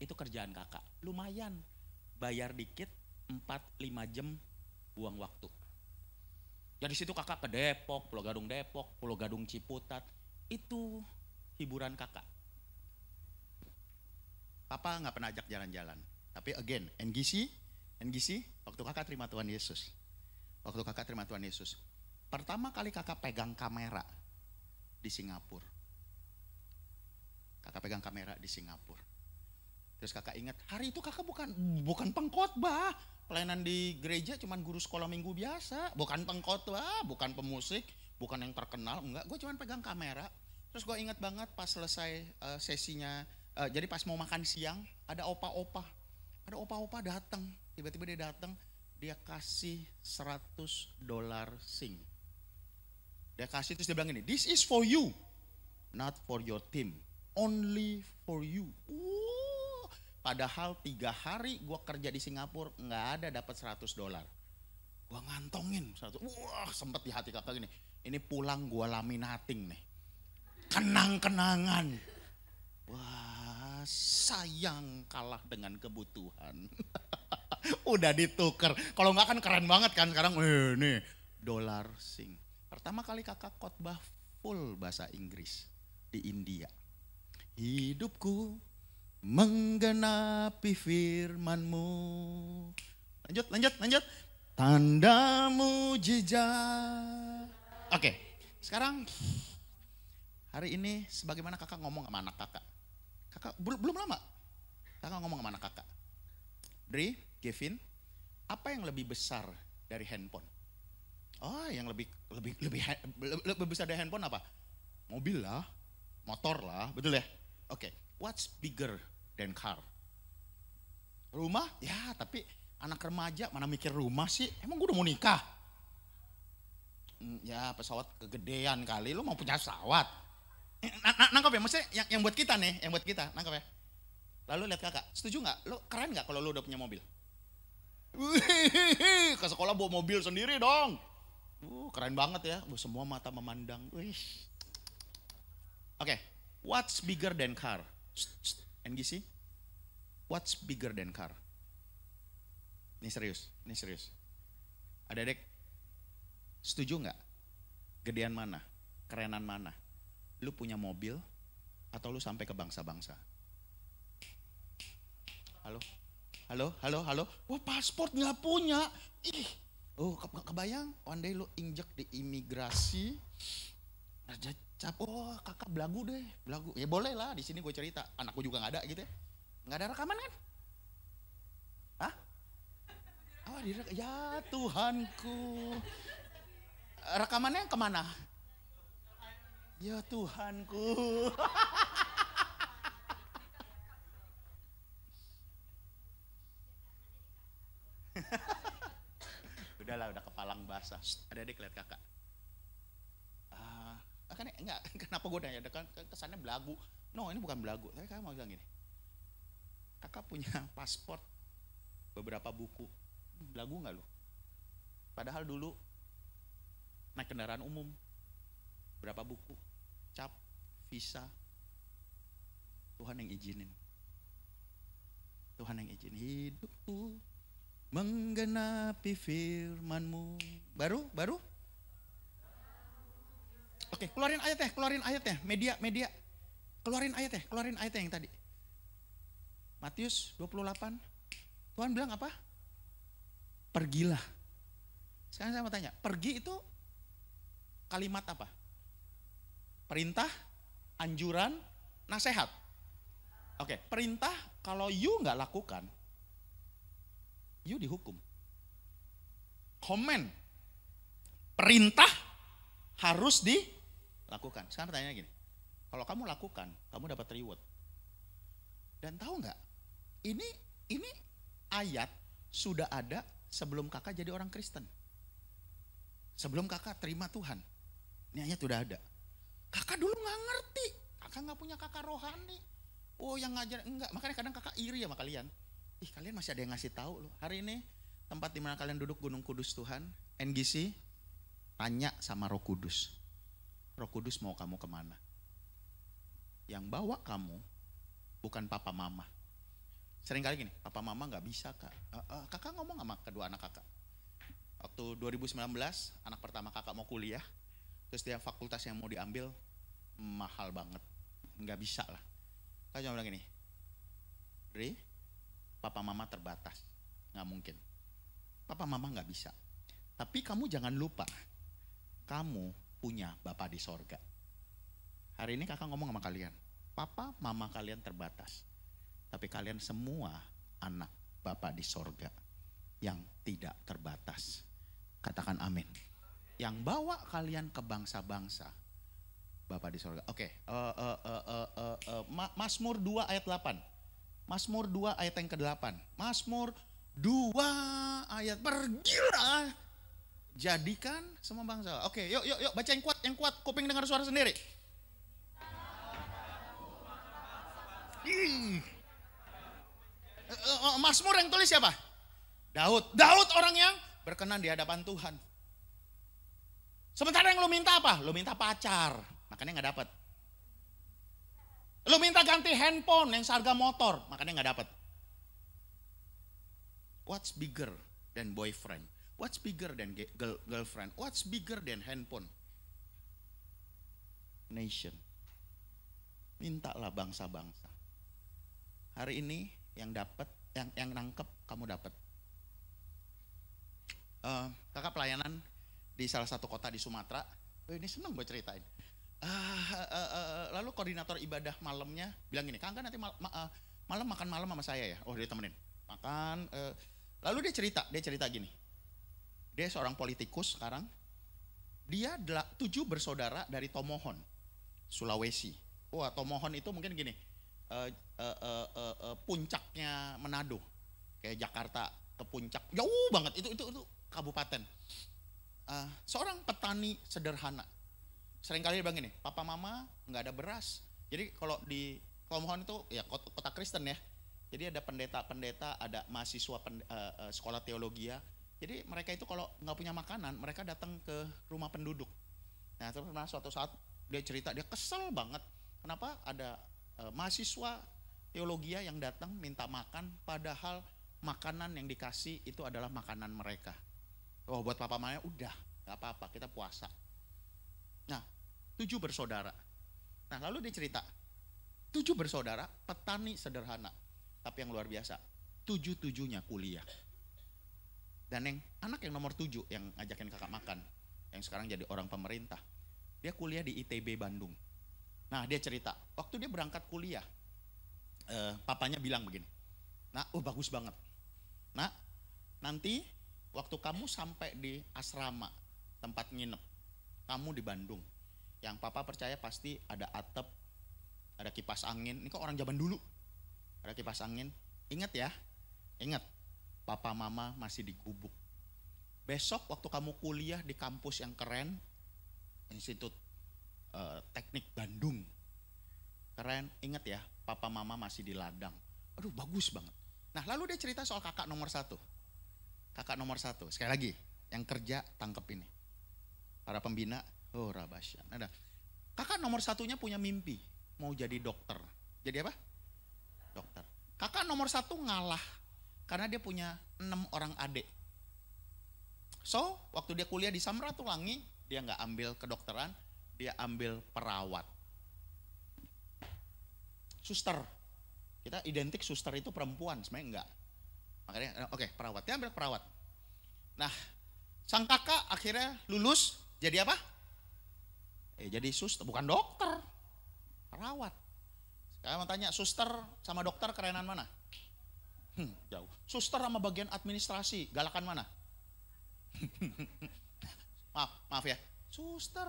Itu kerjaan kakak. Lumayan. Bayar dikit, 4-5 jam buang waktu. Jadi situ kakak ke Depok, Pulau Gadung Ciputat. Itu hiburan kakak. Papa gak pernah ajak jalan-jalan. Tapi again, NGC, waktu kakak terima Tuhan Yesus. Pertama kali kakak pegang kamera di Singapura. Terus kakak ingat, hari itu kakak bukan pengkhotbah. Pelayanan di gereja cuman guru sekolah minggu biasa. Bukan pengkhotbah, bukan pemusik, bukan yang terkenal. Enggak, gue cuman pegang kamera. Terus gue ingat banget pas selesai sesinya. Jadi pas mau makan siang, ada opa-opa datang. Tiba-tiba dia datang. Dia kasih $100 Sing. Dia kasih terus dia bilang gini, this is for you, not for your team, only for you. Padahal 3 hari gue kerja di Singapura nggak ada dapat $100. Gue ngantongin 100. Wah, sempet di hati kakak gini, ini pulang gue laminating nih, kenang-kenangan. Wah, sayang kalah dengan kebutuhan. Udah ditukar. Kalau nggak kan keren banget kan sekarang. Nih $1 Sing. Pertama kali kakak khotbah full bahasa Inggris di India. Hidupku menggenapi firman-Mu. Lanjut. Tanda mujizat. Oke, sekarang hari ini sebagaimana kakak ngomong sama anak kakak. Kakak belum lama. Kakak ngomong sama anak kakak. Dri, Kevin, apa yang lebih besar dari handphone? Oh, yang lebih besar dari handphone apa? Mobil lah, motor lah, betul ya? Oke, what's bigger than car? Rumah? Ya, tapi anak remaja mana mikir rumah sih? Emang gue udah mau nikah? Ya pesawat kegedean kali, lu mau punya pesawat. Nangkep ya, maksudnya yang buat kita nih, yang buat kita, nangkep ya. Lalu lihat kakak, setuju gak? Lu keren gak kalau lu udah punya mobil? Wih, ke sekolah bawa mobil sendiri dong. Keren banget ya, semua mata memandang. Oke, what's bigger than car? NGC, what's bigger than car? Ini serius. Adik-adik, setuju nggak? Gedean mana? Kerenan mana? Lu punya mobil atau lu sampai ke bangsa-bangsa? Halo? Wah, paspor nggak punya. Kebayang one day lu injek di imigrasi. Raja cap, kakak belagu deh. Ya boleh lah, di sini gue cerita. Anakku juga nggak ada gitu ya. Nggak ada rekaman kan? Hah? Ya Tuhanku. Rekamannya kemana? Ya Tuhanku. Udah kepalang basah. Adik-adik lihat kakak. Kan enggak, kenapa gue nanya? Kan kesannya belagu. No, ini bukan belagu. Tapi kakak mau bilang gini. Kakak punya paspor, beberapa buku. Belagu nggak lu? Padahal dulu naik kendaraan umum, berapa buku, cap, visa. Tuhan yang izinin. Hidupku menggenapi firman-Mu. Baru? Oke, keluarin ayatnya, media. Keluarin ayatnya yang tadi. Matius 28. Tuhan bilang apa? Pergilah. Sekarang saya mau tanya, pergi itu kalimat apa? Perintah, anjuran, nasihat. Oke, perintah kalau you nggak lakukan, you dihukum. Komen, perintah harus dilakukan. Sekarang tanya gini, kalau kamu lakukan, kamu dapat reward. Dan tahu nggak? Ini ayat sudah ada sebelum kakak jadi orang Kristen. Sebelum kakak terima Tuhan. Ini ayat sudah ada. Kakak dulu nggak ngerti. Kakak nggak punya kakak rohani. Oh, yang ngajar enggak. Makanya kadang kakak iri sama kalian. Kalian masih ada yang ngasih tahu loh. Hari ini tempat di mana kalian duduk Gunung Kudus Tuhan, NGC, tanya sama Roh Kudus. Roh Kudus mau kamu kemana? Yang bawa kamu bukan papa mama. Sering kali gini, papa mama nggak bisa kak. Kakak ngomong sama kedua anak kakak. Waktu 2019 anak pertama kakak mau kuliah, terus dia fakultas yang mau diambil mahal banget, nggak bisa lah. Kakak cuma bilang gini, Dri, papa mama terbatas, nggak mungkin. Papa mama nggak bisa. Tapi kamu jangan lupa, kamu punya Bapa di sorga. Hari ini kakak ngomong sama kalian, papa mama kalian terbatas, tapi kalian semua anak Bapa di sorga yang tidak terbatas. Katakan amin. Yang bawa kalian ke bangsa-bangsa, Bapa di sorga. Oke, Mazmur 2 ayat 8. Mazmur 2 ayat yang ke-8. Mazmur 2 ayat, pergilah jadikan semua bangsa. Oke, yuk baca yang kuat, kuping dengar suara sendiri. Mazmur yang tulis siapa? Daud orang yang berkenan di hadapan Tuhan. Sementara yang lo minta apa? Lo minta pacar, makanya nggak dapat. Lo minta ganti handphone yang seharga motor, makanya nggak dapat. What's bigger than boyfriend? What's bigger than girlfriend? What's bigger than handphone? Nation. Mintalah bangsa-bangsa. Hari ini yang dapat, yang nangkep kamu dapat. Kakak pelayanan di salah satu kota di Sumatera. Ini seneng gue ceritain. Lalu koordinator ibadah malamnya bilang gini, Kang nanti malam makan malam sama saya ya. Oh dia temenin makan. Lalu dia cerita gini. Dia seorang politikus sekarang. Dia 7 bersaudara dari Tomohon, Sulawesi. Wah Tomohon itu mungkin gini, puncaknya Manado, kayak Jakarta ke puncak, jauh banget. Itu kabupaten. Seorang petani sederhana. Seringkali dia bilang gini, papa mama nggak ada beras. Jadi kalau di Tomohon itu ya kota Kristen ya. Jadi ada pendeta-pendeta, ada mahasiswa sekolah teologi ya. Jadi mereka itu kalau nggak punya makanan, mereka datang ke rumah penduduk. Nah terus suatu saat dia cerita, dia kesel banget. Kenapa ada mahasiswa teologi yang datang minta makan, padahal makanan yang dikasih itu adalah makanan mereka. Oh buat papa mamanya udah nggak apa-apa, kita puasa. Nah 7 bersaudara. Nah lalu dia cerita, 7 bersaudara petani sederhana, tapi yang luar biasa, 7-7-nya kuliah. Dan yang anak yang nomor 7 yang ngajakin kakak makan, yang sekarang jadi orang pemerintah, dia kuliah di ITB Bandung. Nah dia cerita, waktu dia berangkat kuliah, papanya bilang begini, nah bagus banget. Nah nanti waktu kamu sampai di asrama, tempat nginep, kamu di Bandung, yang papa percaya pasti ada atap, ada kipas angin. Ini kok orang zaman dulu, ada kipas angin. Ingat ya, ingat. Papa mama masih di Gubuk. Besok waktu kamu kuliah di kampus yang keren, Institut Teknik Bandung, keren, ingat ya, papa mama masih di ladang. Aduh bagus banget. Nah lalu dia cerita soal kakak nomor 1. Kakak nomor 1, sekali lagi, yang kerja tangkep ini. Para pembina, oh rabasyan. Ada. Kakak nomor 1-nya punya mimpi, mau jadi dokter. Jadi apa? Dokter. Kakak nomor 1 ngalah. Karena dia punya 6 orang adik. So, waktu dia kuliah di Samratulangi, dia nggak ambil kedokteran, dia ambil perawat. Suster. Kita identik suster itu perempuan, sebenarnya enggak. Makanya, oke, perawat. Dia ambil perawat. Nah, sang kakak akhirnya lulus, jadi apa? Jadi suster, bukan dokter. Perawat. Sekarang mau tanya, suster sama dokter kerenan mana? Jauh. Suster sama bagian administrasi, galakan mana? maaf ya. Suster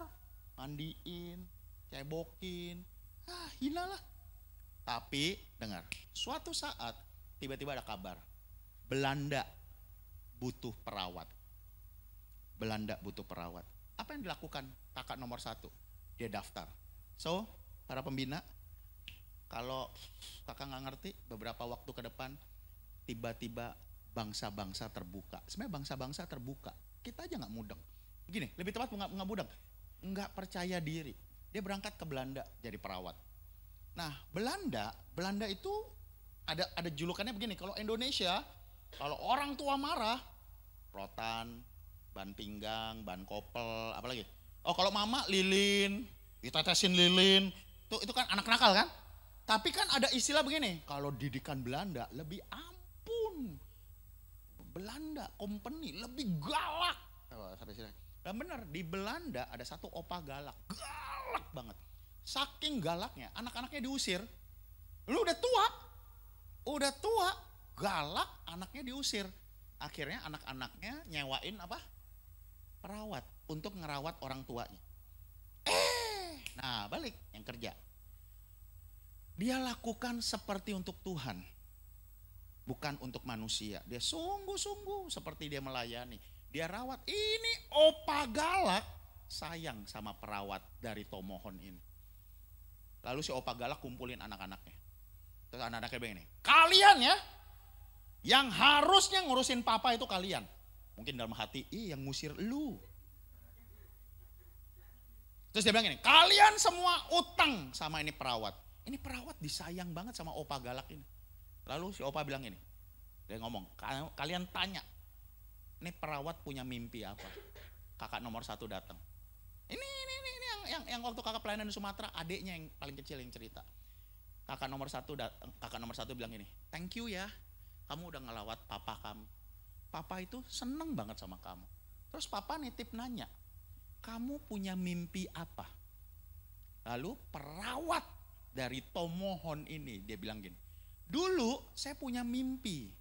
mandiin, cebokin, hina lah. Tapi dengar, suatu saat tiba-tiba ada kabar, Belanda butuh perawat. Belanda butuh perawat. Apa yang dilakukan kakak nomor 1? Dia daftar. So, para pembina, kalau kakak nggak ngerti, beberapa waktu ke depan tiba-tiba bangsa-bangsa terbuka. Sebenarnya bangsa-bangsa terbuka, kita aja nggak mudeng. Gini, lebih tepat nggak mudeng, nggak percaya diri. Dia berangkat ke Belanda jadi perawat. Nah, Belanda itu ada julukannya begini. Kalau Indonesia, kalau orang tua marah, rotan, ban pinggang, ban kopel, apalagi. Oh, kalau mama lilin, ditetesin lilin, itu kan anak nakal kan? Tapi kan ada istilah begini, kalau didikan Belanda lebih ampun. Belanda company lebih galak. Dan benar, di Belanda ada satu opa galak banget. Saking galaknya, anak-anaknya diusir. Lu udah tua, galak, anaknya diusir. Akhirnya anak-anaknya nyewain apa? Perawat untuk ngerawat orang tuanya. Nah balik yang kerja. Dia lakukan seperti untuk Tuhan, bukan untuk manusia. Dia sungguh-sungguh seperti dia melayani. Dia rawat. Ini opa galak sayang sama perawat dari Tomohon ini. Lalu si opa galak kumpulin anak-anaknya. Terus anak-anaknya bilang ini, kalian ya, yang harusnya ngurusin papa itu kalian. Mungkin dalam hati, yang ngusir lu. Terus dia bilang ini, kalian semua utang sama ini perawat. Ini perawat disayang banget sama opa galak ini. Lalu si opa bilang ini, dia ngomong, kalian tanya, ini perawat punya mimpi apa? Kakak nomor 1 datang. Ini yang waktu kakak pelayanan di Sumatera, adiknya yang paling kecil yang cerita. kakak nomor satu bilang gini, thank you ya, kamu udah ngelawat papa kamu. Papa itu seneng banget sama kamu. Terus papa nitip nanya, kamu punya mimpi apa? Lalu perawat dari Tomohon ini, dia bilang gini, dulu saya punya mimpi.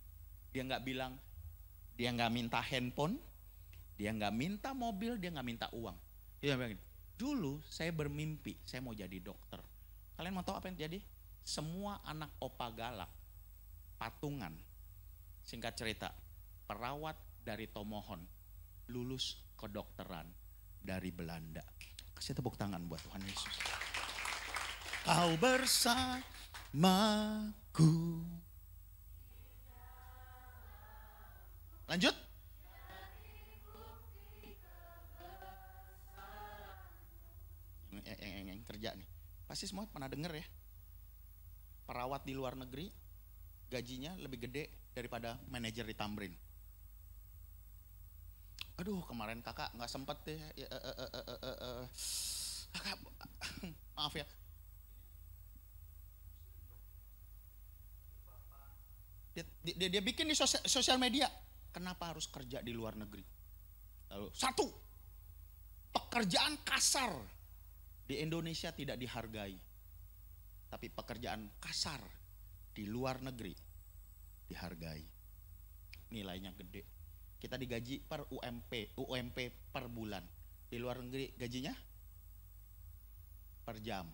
Dia nggak minta handphone, dia nggak minta mobil, dia nggak minta uang. Dia bilang gini, dulu saya bermimpi, saya mau jadi dokter. Kalian mau tahu apa yang terjadi? Semua anak opa galak, patungan, singkat cerita, perawat dari Tomohon, lulus kedokteran dari Belanda. Kasih tepuk tangan buat Tuhan Yesus. Kau bersamaku. Lanjut. Yang kerja nih, pasti semua pernah denger ya. Perawat di luar negeri gajinya lebih gede daripada manajer di Tamrin. Aduh, kemarin kakak nggak sempet deh. Kakak, maaf ya. Dia bikin di sosial media. Kenapa harus kerja di luar negeri? Lalu, satu, pekerjaan kasar di Indonesia tidak dihargai. Tapi pekerjaan kasar di luar negeri dihargai. Nilainya gede. Kita digaji per UMP per bulan. Di luar negeri gajinya per jam.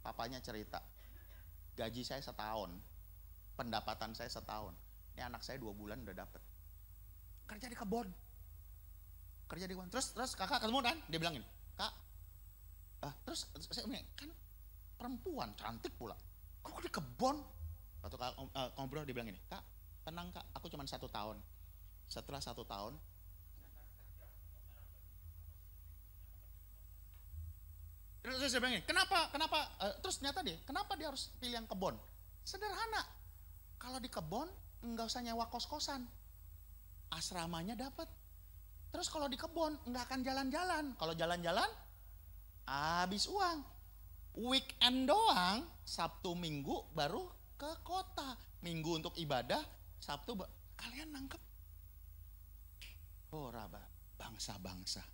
Papanya cerita, gaji saya setahun, pendapatan saya setahun. Ini anak saya 2 bulan udah dapet. Kerja di kebun. Terus kakak ketemu kan, dia bilang gini, kak, terus saya bilang, kan perempuan cantik pula, kok di kebun? Waktu ngobrol dia bilang gini, kak tenang kak, aku cuma 1 tahun. Setelah 1 tahun, terus saya bilang gini, kenapa, terus ternyata kenapa dia harus pilih yang kebon? Sederhana, kalau di kebon nggak usah nyewa kos-kosan, asramanya dapat. Terus kalau di kebon nggak akan jalan-jalan, kalau jalan-jalan habis uang. Weekend doang, Sabtu Minggu baru ke kota, Minggu untuk ibadah, Sabtu kalian nangkep? Oh raba, bangsa-bangsa.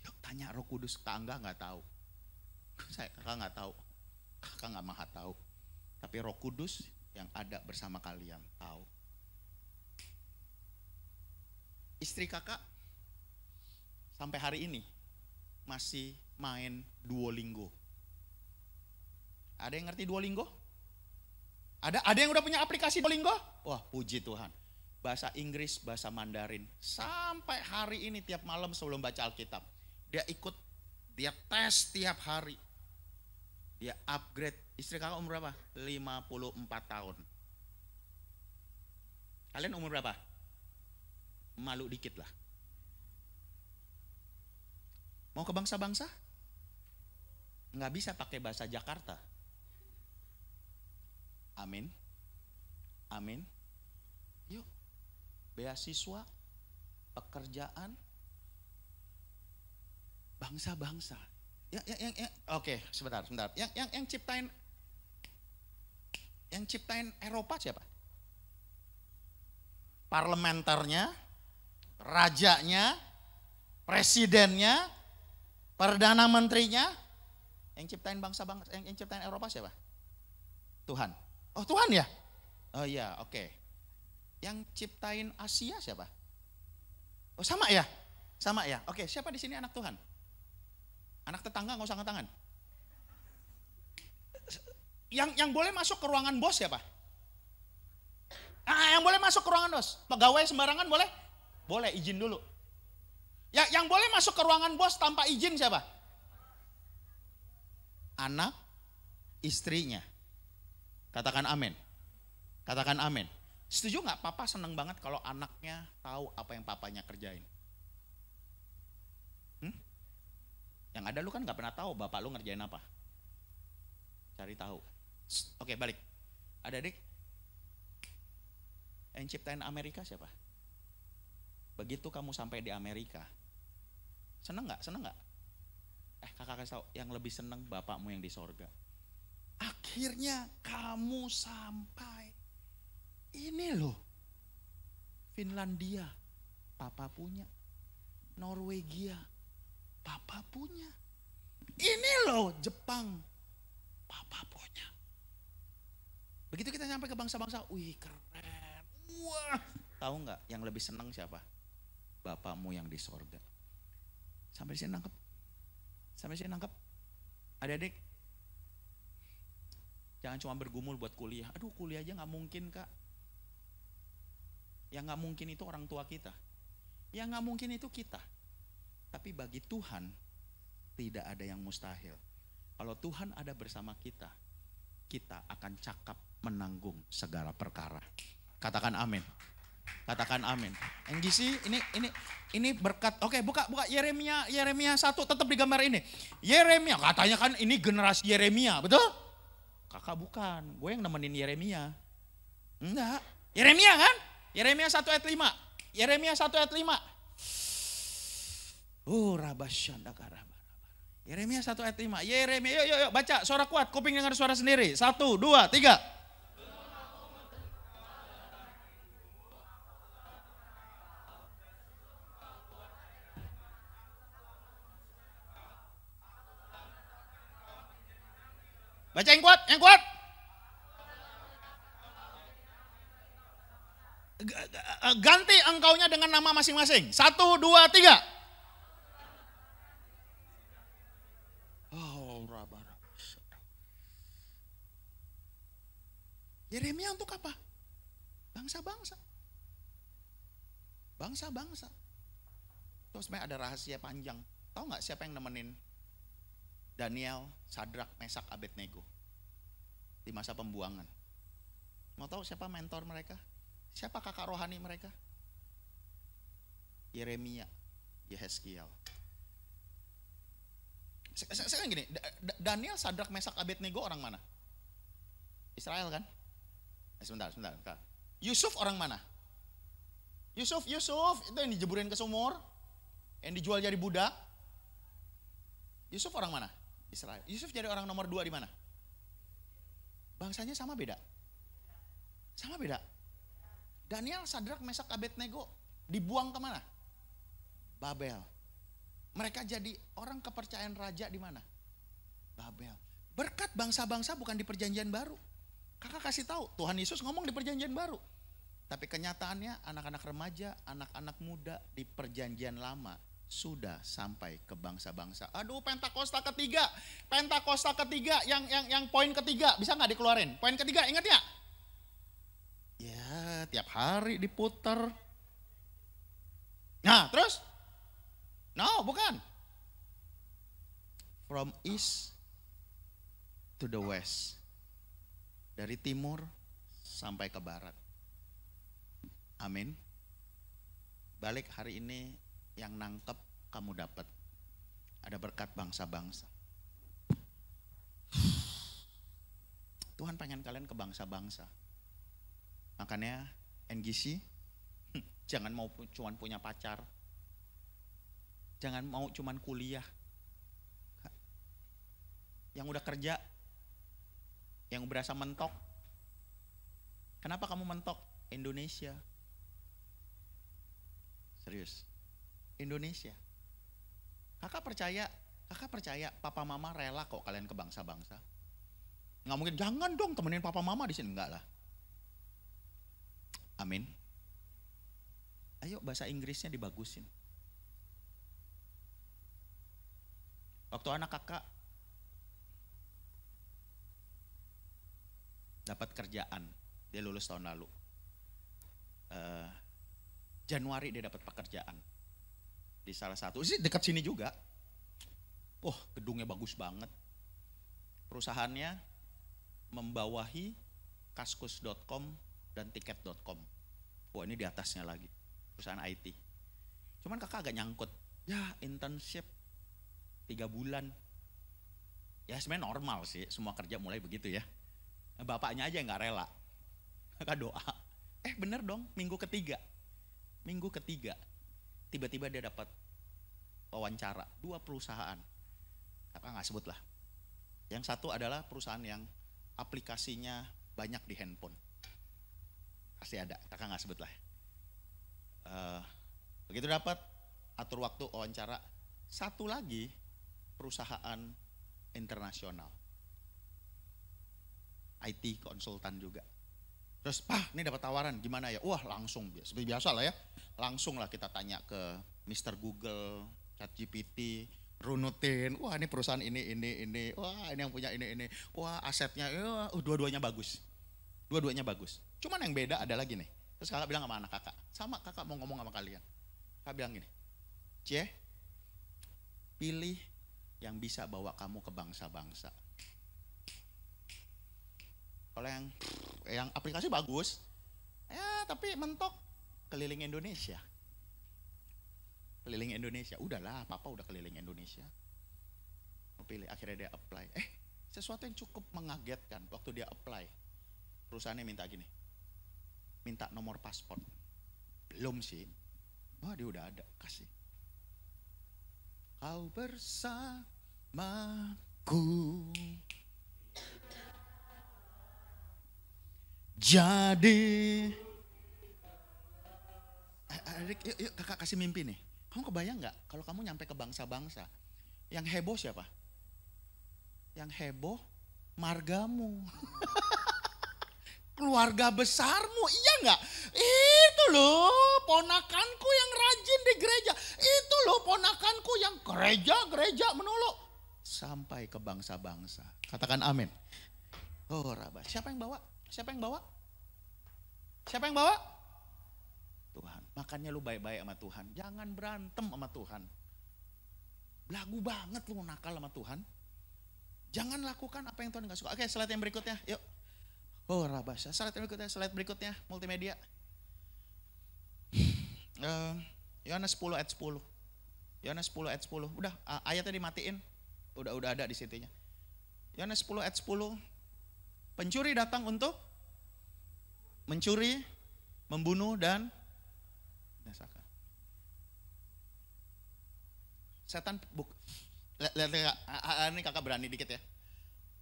Yuk tanya Roh Kudus, Kak Angga nggak tahu, kakak nggak tahu, kakak nggak maha tahu, tapi Roh Kudus yang ada bersama kalian tahu. Istri kakak sampai hari ini masih main Duolingo. Ada yang ngerti Duolingo? Ada yang udah punya aplikasi Duolingo? Wah puji Tuhan. Bahasa Inggris, bahasa Mandarin. Sampai hari ini tiap malam sebelum baca Alkitab, dia ikut, dia tes tiap hari. Dia upgrade. Istri kakak umur berapa? 54 tahun. Kalian umur berapa? Malu dikit lah. Mau ke bangsa-bangsa? Nggak bisa pakai bahasa Jakarta. Amin. Amin. Yuk. Beasiswa, pekerjaan, bangsa-bangsa. Oke, sebentar. Yang ciptain Eropa siapa? Parlementernya, rajanya, presidennya, perdana menterinya. Yang ciptain bangsa-bangsa, yang ciptain Eropa siapa? Tuhan. Oh Tuhan ya? Oh iya, oke. Yang ciptain Asia siapa? Oh sama ya? Sama ya? Oke, siapa di sini anak Tuhan? Anak tetangga nggak usah angkat tangan. Yang boleh masuk ke ruangan bos siapa? Yang boleh masuk ke ruangan bos. Pegawai sembarangan boleh? Boleh, izin dulu. Yang boleh masuk ke ruangan bos tanpa izin siapa? Anak, istrinya. Katakan amin. Katakan amin. Setuju nggak? Papa seneng banget kalau anaknya tahu apa yang papanya kerjain. Yang ada lu kan nggak pernah tahu bapak lu ngerjain apa. Cari tahu. Oke, balik. Ada adik. Yang ciptain Amerika siapa? Begitu kamu sampai di Amerika, seneng nggak? Seneng nggak? Kakak kasih tahu, yang lebih seneng bapakmu yang di sorga. Akhirnya kamu sampai. Ini loh, Finlandia, papa punya. Norwegia, papa punya. Ini loh, Jepang, papa punya. Begitu kita sampai ke bangsa-bangsa, wih keren. Wah, tahu nggak yang lebih senang siapa? Bapakmu yang di sorga. Sampai sini nangkep? Sampai sini nangkep? Adik-adik, jangan cuma bergumul buat kuliah. Aduh, kuliah aja nggak mungkin, Kak. Yang nggak mungkin itu orang tua kita. Yang nggak mungkin itu kita. Tapi bagi Tuhan tidak ada yang mustahil. Kalau Tuhan ada bersama kita, kita akan cakap menanggung segala perkara. Katakan amin. Katakan amin. NGC ini berkat. Oke, buka Yeremia 1, tetap di gambar ini. Yeremia, katanya kan ini generasi Yeremia, betul? Kakak bukan, gue yang nemenin Yeremia. Enggak, Yeremia kan? Yeremia 1 ayat 5. Yeremia 1 ayat 5. Yeremia 1 ayat 5. Yeremia, yuk baca, suara kuat, kuping dengar suara sendiri. 1, 2, 3. Baca yang kuat, yang kuat. Ganti engkaunya dengan nama masing-masing. 1, 2, 3. Yeremia untuk apa? Bangsa-bangsa. Bangsa-bangsa. Terus sebenarnya ada rahasia panjang. Tahu nggak siapa yang nemenin Daniel, Sadrak, Mesak, Abednego di masa pembuangan? Mau tahu siapa mentor mereka? Siapa kakak rohani mereka? Yeremia, Yehezkiel. Sekarang gini, Daniel, Sadrak, Mesak, Abednego orang mana? Israel kan? Sebentar. Yusuf orang mana? Yusuf itu yang dijeburin ke sumur, yang dijual jadi budak. Yusuf orang mana? Israel. Yusuf jadi orang nomor 2 di mana? Bangsanya sama beda? Sama beda. Daniel, Sadrak, Mesak, Abednego dibuang ke mana? Babel. Mereka jadi orang kepercayaan raja di mana? Babel. Berkat bangsa-bangsa bukan di perjanjian baru. Kakak kasih tahu, Tuhan Yesus ngomong di perjanjian baru. Tapi kenyataannya anak-anak remaja, anak-anak muda di perjanjian lama sudah sampai ke bangsa-bangsa. Aduh, Pentakosta ketiga yang poin ketiga bisa nggak dikeluarin? Poin ketiga ingat ya? Ya, tiap hari diputer. Nah, terus? No, bukan. From east to the west. Dari timur sampai ke barat. Amin. Balik hari ini yang nangkep kamu dapat. Ada berkat bangsa-bangsa. Tuhan pengen kalian ke bangsa-bangsa. Makanya NGC, jangan mau cuman punya pacar. Jangan mau cuman kuliah. Yang udah kerja, yang berasa mentok. Kenapa kamu mentok? Indonesia. Serius. Indonesia. Kakak percaya papa mama rela kok kalian ke bangsa-bangsa. Nggak mungkin, jangan dong temenin papa mama di sini, enggak lah. Amin. Ayo bahasa Inggrisnya dibagusin. Waktu anak kakak dapat kerjaan, dia lulus tahun lalu. Januari dia dapat pekerjaan di salah satu, dekat sini juga. Gedungnya bagus banget. Perusahaannya membawahi kaskus.com dan tiket.com. Ini di atasnya lagi, perusahaan IT. Cuman kakak agak nyangkut, internship 3 bulan. Ya sebenarnya normal sih, semua kerja mulai begitu ya. Bapaknya aja yang gak rela. Kakak doa, bener dong, minggu ketiga, tiba-tiba dia dapat wawancara 2 perusahaan. Kakak gak sebut lah. Yang satu adalah perusahaan yang aplikasinya banyak di handphone. Pasti ada, kakak gak sebut lah. Begitu dapat, atur waktu wawancara. Satu lagi perusahaan internasional, IT konsultan juga. Terus ini dapat tawaran gimana ya? Langsung seperti biasa lah ya. Langsung lah kita tanya ke Mr. Google, ChatGPT, runutin. Ini perusahaan ini. Ini yang punya ini. Asetnya, dua-duanya bagus. Cuman yang beda ada lagi nih. Terus kakak bilang sama anak kakak, sama kakak mau ngomong sama kalian. Kakak bilang gini, pilih yang bisa bawa kamu ke bangsa-bangsa. Kalau yang aplikasi bagus, tapi mentok keliling Indonesia. Udahlah, papa udah keliling Indonesia. Mau pilih, akhirnya dia apply. Sesuatu yang cukup mengagetkan waktu dia apply. Perusahaannya minta nomor paspor. Belum sih. Dia udah ada, kasih. Kau bersamaku. Jadi yuk kakak kasih mimpi nih. Kamu kebayang gak kalau kamu nyampe ke bangsa-bangsa, yang heboh siapa? Yang heboh margamu. Keluarga besarmu, iya gak? Itu loh ponakanku yang rajin di gereja. Itu loh ponakanku yang gereja melulu. Sampai ke bangsa-bangsa. Katakan amin. Rabah. Siapa yang bawa? Tuhan. Makanya lu baik-baik sama Tuhan. Jangan berantem sama Tuhan. Belagu banget lu nakal sama Tuhan. Jangan lakukan apa yang Tuhan gak suka. Oke, slide yang berikutnya. Yuk. Rabasya. Slide berikutnya. Multimedia. Yohanes 10 ayat 10. Udah, ayatnya dimatiin. Udah ada di situnya. Yohanes 10 ayat 10. Pencuri datang untuk mencuri, membunuh, dan binasakan. Setan lihat ini kakak berani dikit ya.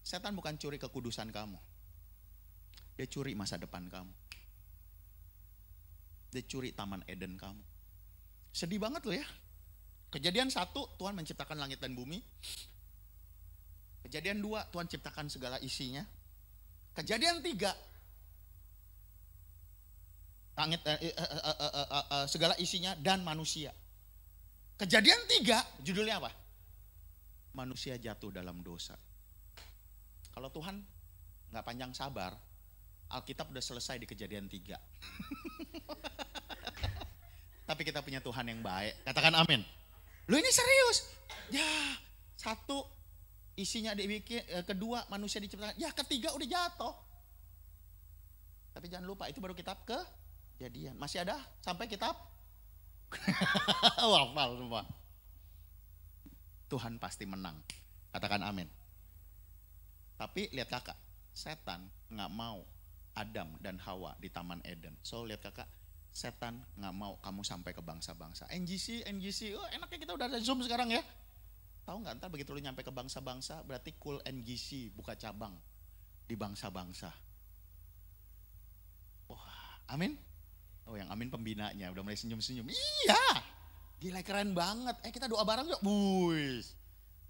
Setan bukan curi kekudusan kamu. Dia curi masa depan kamu. Dia curi taman Eden kamu. Sedih banget loh ya. Kejadian 1, Tuhan menciptakan langit dan bumi. Kejadian 2, Tuhan ciptakan segala isinya. Kejadian 3, langit segala isinya dan manusia. Kejadian 3, judulnya apa? Manusia jatuh dalam dosa. Kalau Tuhan nggak panjang sabar, Alkitab udah selesai di Kejadian 3. Tapi kita punya Tuhan yang baik. Katakan amin. Lu ini serius? Ya, 1 isinya dibikin, 2 manusia diciptakan, ya 3 udah jatuh. Tapi jangan lupa itu baru kitab Kejadian. Masih ada sampai kitab wafal semua. Tuhan pasti menang. Katakan amin. Tapi lihat kakak, setan gak mau Adam dan Hawa di Taman Eden. So lihat kakak, setan gak mau kamu sampai ke bangsa-bangsa. NGC, enaknya kita udah ada Zoom sekarang ya. Tahu nggak, ntar begitu lu nyampe ke bangsa-bangsa, berarti cool NGC buka cabang di bangsa-bangsa. Wah, amin. Yang amin pembinanya udah mulai senyum-senyum. Iya, gila keren banget. Kita doa bareng yuk, buis.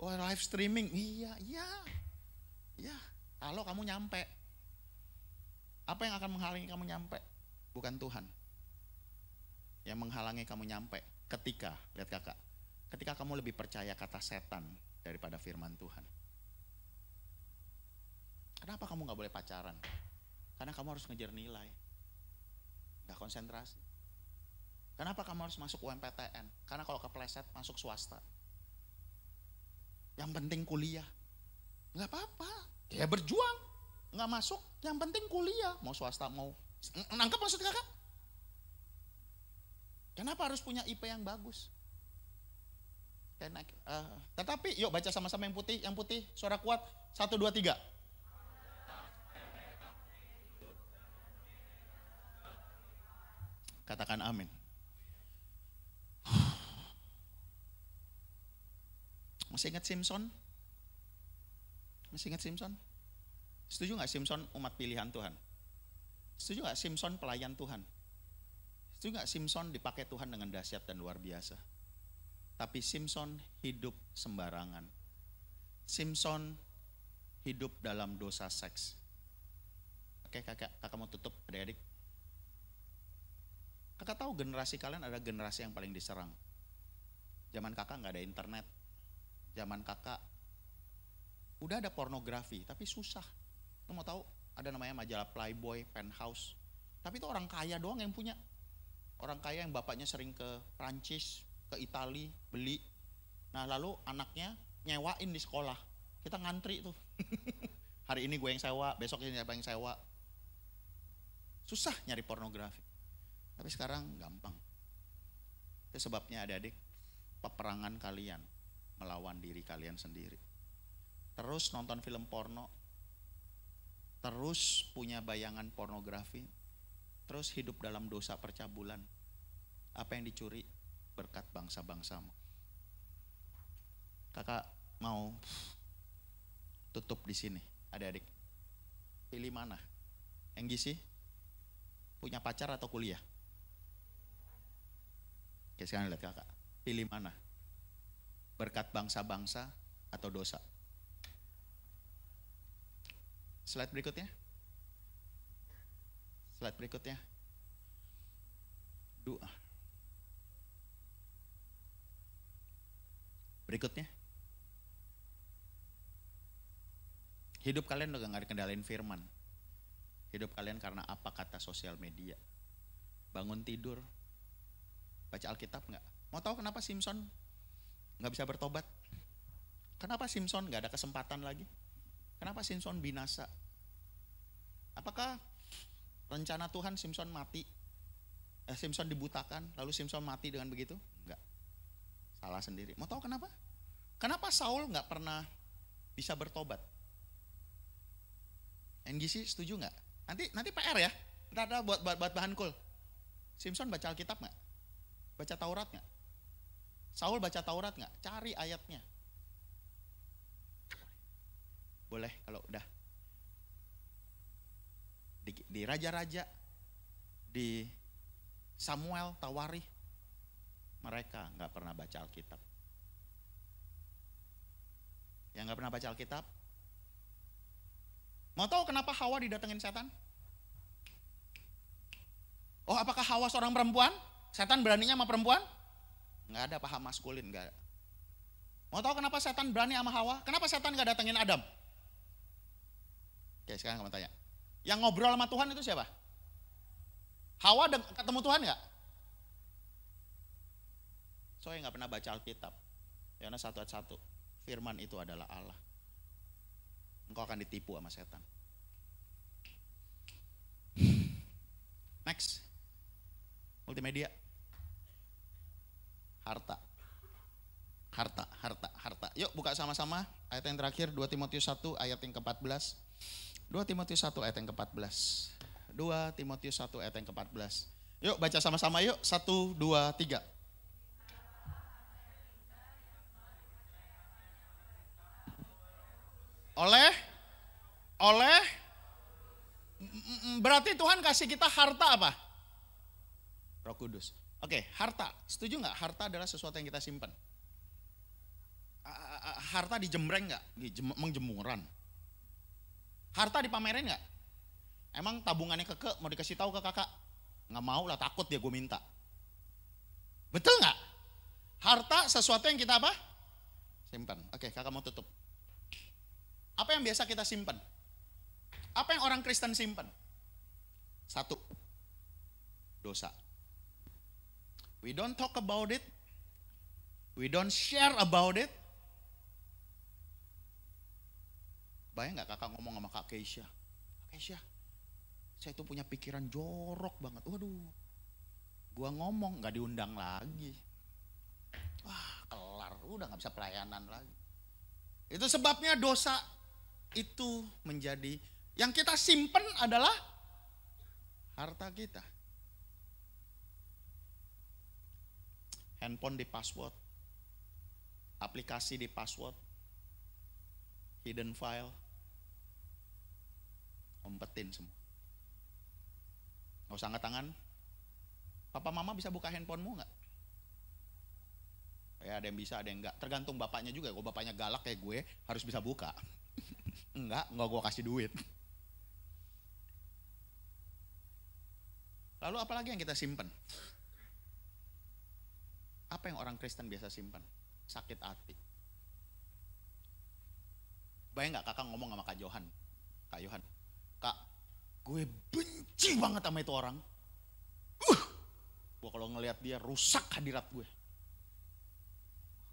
Live streaming, iya. Kalau kamu nyampe, apa yang akan menghalangi kamu nyampe? Bukan Tuhan. Yang menghalangi kamu nyampe ketika, lihat kakak, ketika kamu lebih percaya kata setan daripada firman Tuhan. Kenapa kamu gak boleh pacaran? Karena kamu harus ngejar nilai, gak konsentrasi. Kenapa kamu harus masuk UMPTN? Karena kalau kepleset masuk swasta. Yang penting kuliah. Gak apa-apa, ya berjuang. Gak masuk, yang penting kuliah. Mau swasta, mau... Nangkep maksud kakak? Kenapa harus punya IP yang bagus? Tetapi yuk baca sama-sama yang putih, suara kuat. 1, 2, 3. Katakan amin. Masih ingat Simpson? Masih ingat Simpson? Setuju gak Simpson umat pilihan Tuhan? Setuju gak Simpson pelayan Tuhan? Setuju gak Simpson dipakai Tuhan dengan dahsyat dan luar biasa? Tapi Simpson hidup sembarangan. Simpson hidup dalam dosa seks. Oke kakak mau tutup adik-adik. Kakak tahu generasi kalian ada generasi yang paling diserang. Zaman kakak gak ada internet. Zaman kakak udah ada pornografi tapi susah. Lu mau tahu ada namanya majalah Playboy, Penthouse. Tapi itu orang kaya doang yang punya. Orang kaya yang bapaknya sering ke Prancis, ke Itali beli. Nah lalu anaknya nyewain di sekolah. Kita ngantri tuh. Hari ini gue yang sewa, besok ini siapa yang sewa. Susah nyari pornografi. Tapi sekarang gampang. Itu sebabnya adik-adik, peperangan kalian melawan diri kalian sendiri. Terus nonton film porno, terus punya bayangan pornografi, terus hidup dalam dosa percabulan. Apa yang dicuri? Berkat bangsa-bangsamu. Kakak mau tutup di sini, adik-adik. Pilih mana? Yang Gizi? Punya pacar atau kuliah? Oke, sekarang lihat kakak. Pilih mana? Berkat bangsa-bangsa atau dosa? Slide berikutnya. Slide berikutnya. Doa. Berikutnya. Hidup kalian udah gak dikendalin firman. Hidup kalian karena apa kata sosial media. Bangun tidur, baca Alkitab gak? Mau tahu kenapa Simpson gak bisa bertobat? Kenapa Simpson gak ada kesempatan lagi? Kenapa Simpson binasa? Apakah rencana Tuhan Simpson mati? Simpson dibutakan, lalu Simpson mati dengan begitu? Enggak. Salah sendiri. Mau tahu kenapa? Kenapa Saul gak pernah bisa bertobat? NGC setuju gak? Nanti PR ya. Ada buat bahan cool. Simpson baca Alkitab gak? Baca Taurat gak? Saul baca Taurat gak? Cari ayatnya. Boleh kalau udah. Di raja-raja, di Samuel, Tawari, mereka gak pernah baca Alkitab. Yang gak pernah baca Alkitab. Mau tahu kenapa Hawa didatengin setan? Oh, apakah Hawa seorang perempuan? Setan beraninya sama perempuan? Nggak ada paham maskulin, nggak ada. Mau tahu kenapa setan berani sama Hawa? Kenapa setan nggak datengin Adam? Oke, sekarang kamu tanya. Yang ngobrol sama Tuhan itu siapa? Hawa ketemu Tuhan nggak? Soalnya nggak pernah baca Alkitab. Yohanes 1 ayat 1. Firman itu adalah Allah. Engkau akan ditipu sama setan. Next. Multimedia. Harta. Yuk buka sama-sama ayat yang terakhir 2 Timotius 1 ayat yang ke-14. 2 Timotius 1 ayat yang ke-14. 2 Timotius 1 ayat yang ke-14. Yuk baca sama-sama yuk. 1, 2, 3. Oleh berarti Tuhan kasih kita harta apa? Roh Kudus. Oke, harta. Setuju nggak? Harta adalah sesuatu yang kita simpan. Harta dijembreng nggak? Mengjemuran. Harta dipamerin nggak? Emang tabungannya keke mau dikasih tahu ke kakak? Nggak mau lah, takut dia gue minta. Betul nggak? Harta sesuatu yang kita apa? Simpan. Oke, kakak mau tutup. Apa yang biasa kita simpan? Apa yang orang Kristen simpan? Satu, dosa. We don't talk about it. We don't share about it. Bayang gak kakak ngomong sama Kak Keisha? Keisha, saya tuh punya pikiran jorok banget. Waduh, gua ngomong gak diundang lagi. Wah, kelar, udah gak bisa pelayanan lagi. Itu sebabnya dosa itu menjadi, yang kita simpen adalah harta kita. Handphone di password, aplikasi di password, hidden file, umpetin semua. Gak usah angkat tangan. Papa mama bisa buka handphonemu gak? Ya ada yang bisa, ada yang enggak. Tergantung bapaknya juga. Kalau bapaknya galak kayak gue, harus bisa buka. Enggak gue kasih duit. Lalu apalagi yang kita simpan? Apa yang orang Kristen biasa simpan? Sakit hati. Bayang gak kakak ngomong sama Kak Johan? Kak Johan, Kak, gue benci banget sama itu orang. Gue kalau ngelihat dia rusak hadirat gue.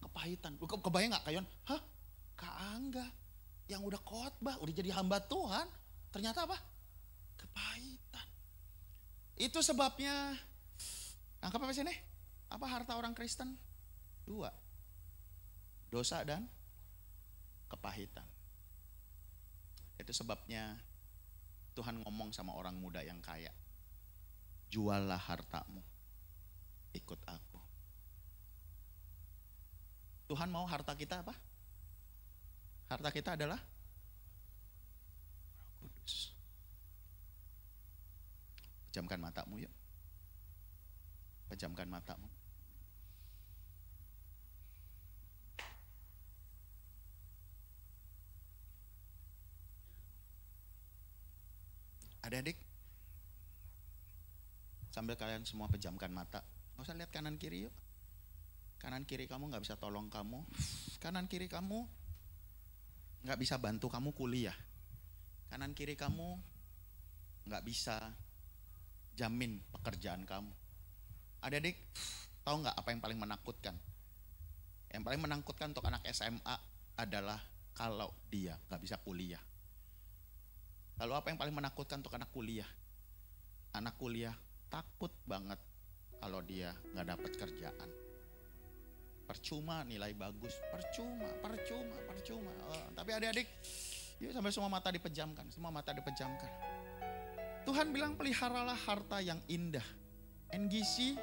Kepahitan. Kebayang gak Kak Johan? Hah? Kak Angga yang udah khotbah, udah jadi hamba Tuhan, ternyata apa? Kepahitan. Itu sebabnya, angkat apa sini? Apa harta orang Kristen? Dua. Dosa dan kepahitan. Itu sebabnya Tuhan ngomong sama orang muda yang kaya. Juallah hartamu, ikut aku. Tuhan mau harta kita apa? Harta kita adalah Roh Kudus. Pejamkan matamu yuk. Pejamkan matamu. Adik-adik, sambil kalian semua pejamkan mata, gak usah lihat kanan kiri yuk. Kanan kiri kamu gak bisa tolong kamu. Kanan kiri kamu gak bisa bantu kamu kuliah. Kanan kiri kamu gak bisa jamin pekerjaan kamu. Adik-adik, tahu gak apa yang paling menakutkan? Yang paling menakutkan untuk anak SMA adalah kalau dia gak bisa kuliah. Lalu apa yang paling menakutkan untuk anak kuliah? Anak kuliah takut banget kalau dia gak dapat kerjaan. Percuma nilai bagus, percuma. Tapi adik-adik, yuk sampai semua mata dipejamkan, Tuhan bilang peliharalah harta yang indah. NGC,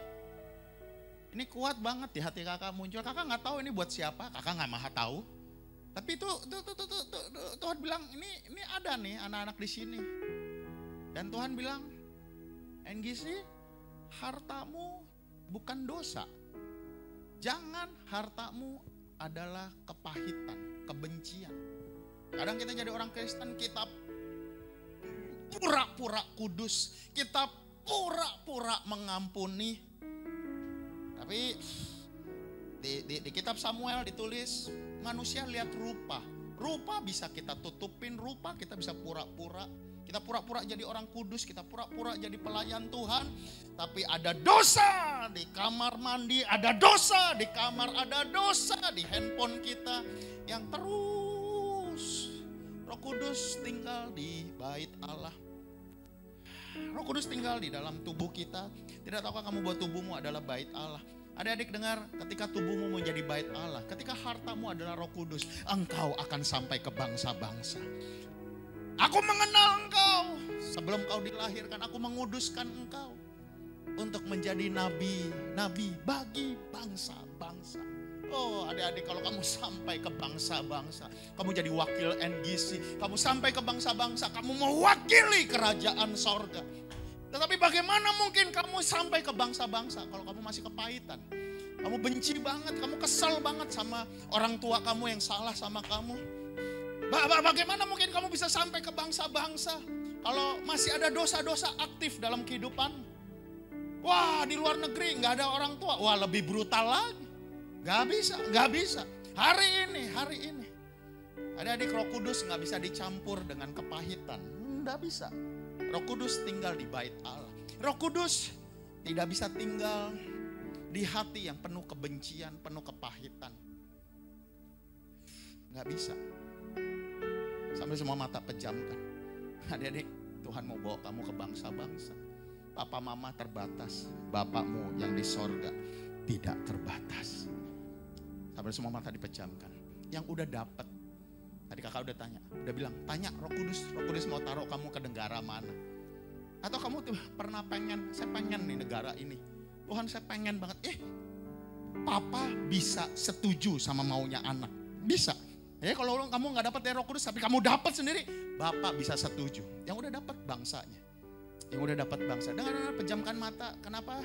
ini kuat banget di hati kakak muncul. Kakak gak tahu ini buat siapa, kakak gak maha tahu. Tapi Tuhan bilang ini ada nih anak-anak di sini. Dan Tuhan bilang, NGC, hartamu bukan dosa. Jangan hartamu adalah kepahitan, kebencian. Kadang kita jadi orang Kristen, kita pura-pura kudus, kita pura-pura mengampuni. Tapi di kitab Samuel ditulis, manusia lihat rupa. Rupa bisa kita tutupin, rupa kita bisa pura-pura. Kita pura-pura jadi orang kudus, kita pura-pura jadi pelayan Tuhan. Tapi ada dosa di kamar mandi, ada dosa di kamar, ada dosa di handphone kita. Yang terus Roh Kudus tinggal di bait Allah. Roh Kudus tinggal di dalam tubuh kita. Tidak tahukah kamu bahwa tubuhmu adalah bait Allah? Adik-adik dengar, ketika tubuhmu menjadi bait Allah, ketika hartamu adalah Roh Kudus, engkau akan sampai ke bangsa-bangsa. Aku mengenal engkau sebelum kau dilahirkan, aku menguduskan engkau untuk menjadi nabi bagi bangsa-bangsa. Oh adik-adik, kalau kamu sampai ke bangsa-bangsa, kamu jadi wakil NGC, kamu sampai ke bangsa-bangsa, kamu mewakili kerajaan sorga. Tetapi bagaimana mungkin kamu sampai ke bangsa-bangsa kalau kamu masih kepahitan? Kamu benci banget, kamu kesel banget sama orang tua kamu yang salah sama kamu. Bagaimana mungkin kamu bisa sampai ke bangsa-bangsa kalau masih ada dosa-dosa aktif dalam kehidupan? Wah, di luar negeri nggak ada orang tua. Wah, lebih brutal lagi. Nggak bisa. Hari ini. Adik-adik, Roh Kudus nggak bisa dicampur dengan kepahitan. Nggak bisa. Roh Kudus tinggal di bait Allah. Roh Kudus tidak bisa tinggal di hati yang penuh kebencian, penuh kepahitan. Nggak bisa. Sampai semua mata pejamkan. Adik-adik, Tuhan mau bawa kamu ke bangsa-bangsa. Papa mama terbatas, bapakmu yang di sorga tidak terbatas. Sampai semua mata dipejamkan. Yang udah dapat, tadi kakak udah bilang, tanya Roh Kudus mau taruh kamu ke negara mana? Atau kamu tuh pernah saya pengen nih negara ini. Tuhan, saya pengen banget. Papa bisa setuju sama maunya anak. Bisa. Kalau kamu gak dapat dari Roh Kudus, tapi kamu dapat sendiri, Bapak bisa setuju. Yang udah dapat bangsanya. Yang udah dapat bangsa. Dengar, pejamkan mata. Kenapa?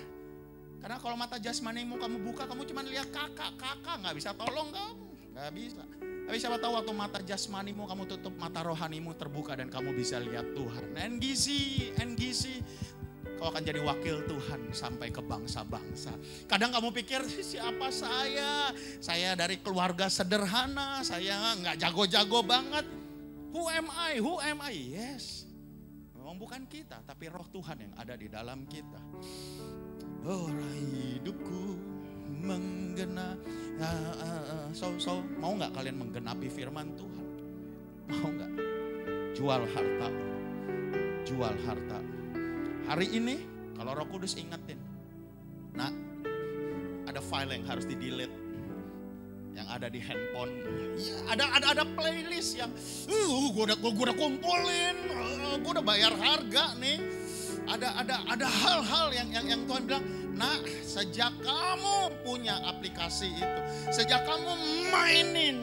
Karena kalau mata jasmanimu kamu buka, kamu cuma lihat kakak gak bisa tolong kamu. Gak bisa. Tapi siapa tahu waktu mata jasmanimu kamu tutup, mata rohanimu terbuka dan kamu bisa lihat Tuhan. NGC. Kau akan jadi wakil Tuhan sampai ke bangsa-bangsa. Kadang kamu pikir, siapa saya? Saya dari keluarga sederhana, saya gak jago-jago banget. Who am I? Yes. Memang bukan kita, tapi roh Tuhan yang ada di dalam kita. Oh, hidupku menggenapi. Mau gak kalian menggenapi firman Tuhan? Mau gak? Jual harta. Hari ini kalau Roh Kudus ingetin, nah ada file yang harus di-delete, yang ada di handphone, ya, ada playlist yang gue udah kumpulin, gue udah bayar harga nih. Ada hal-hal yang Tuhan bilang, nah sejak kamu punya aplikasi itu, sejak kamu mainin,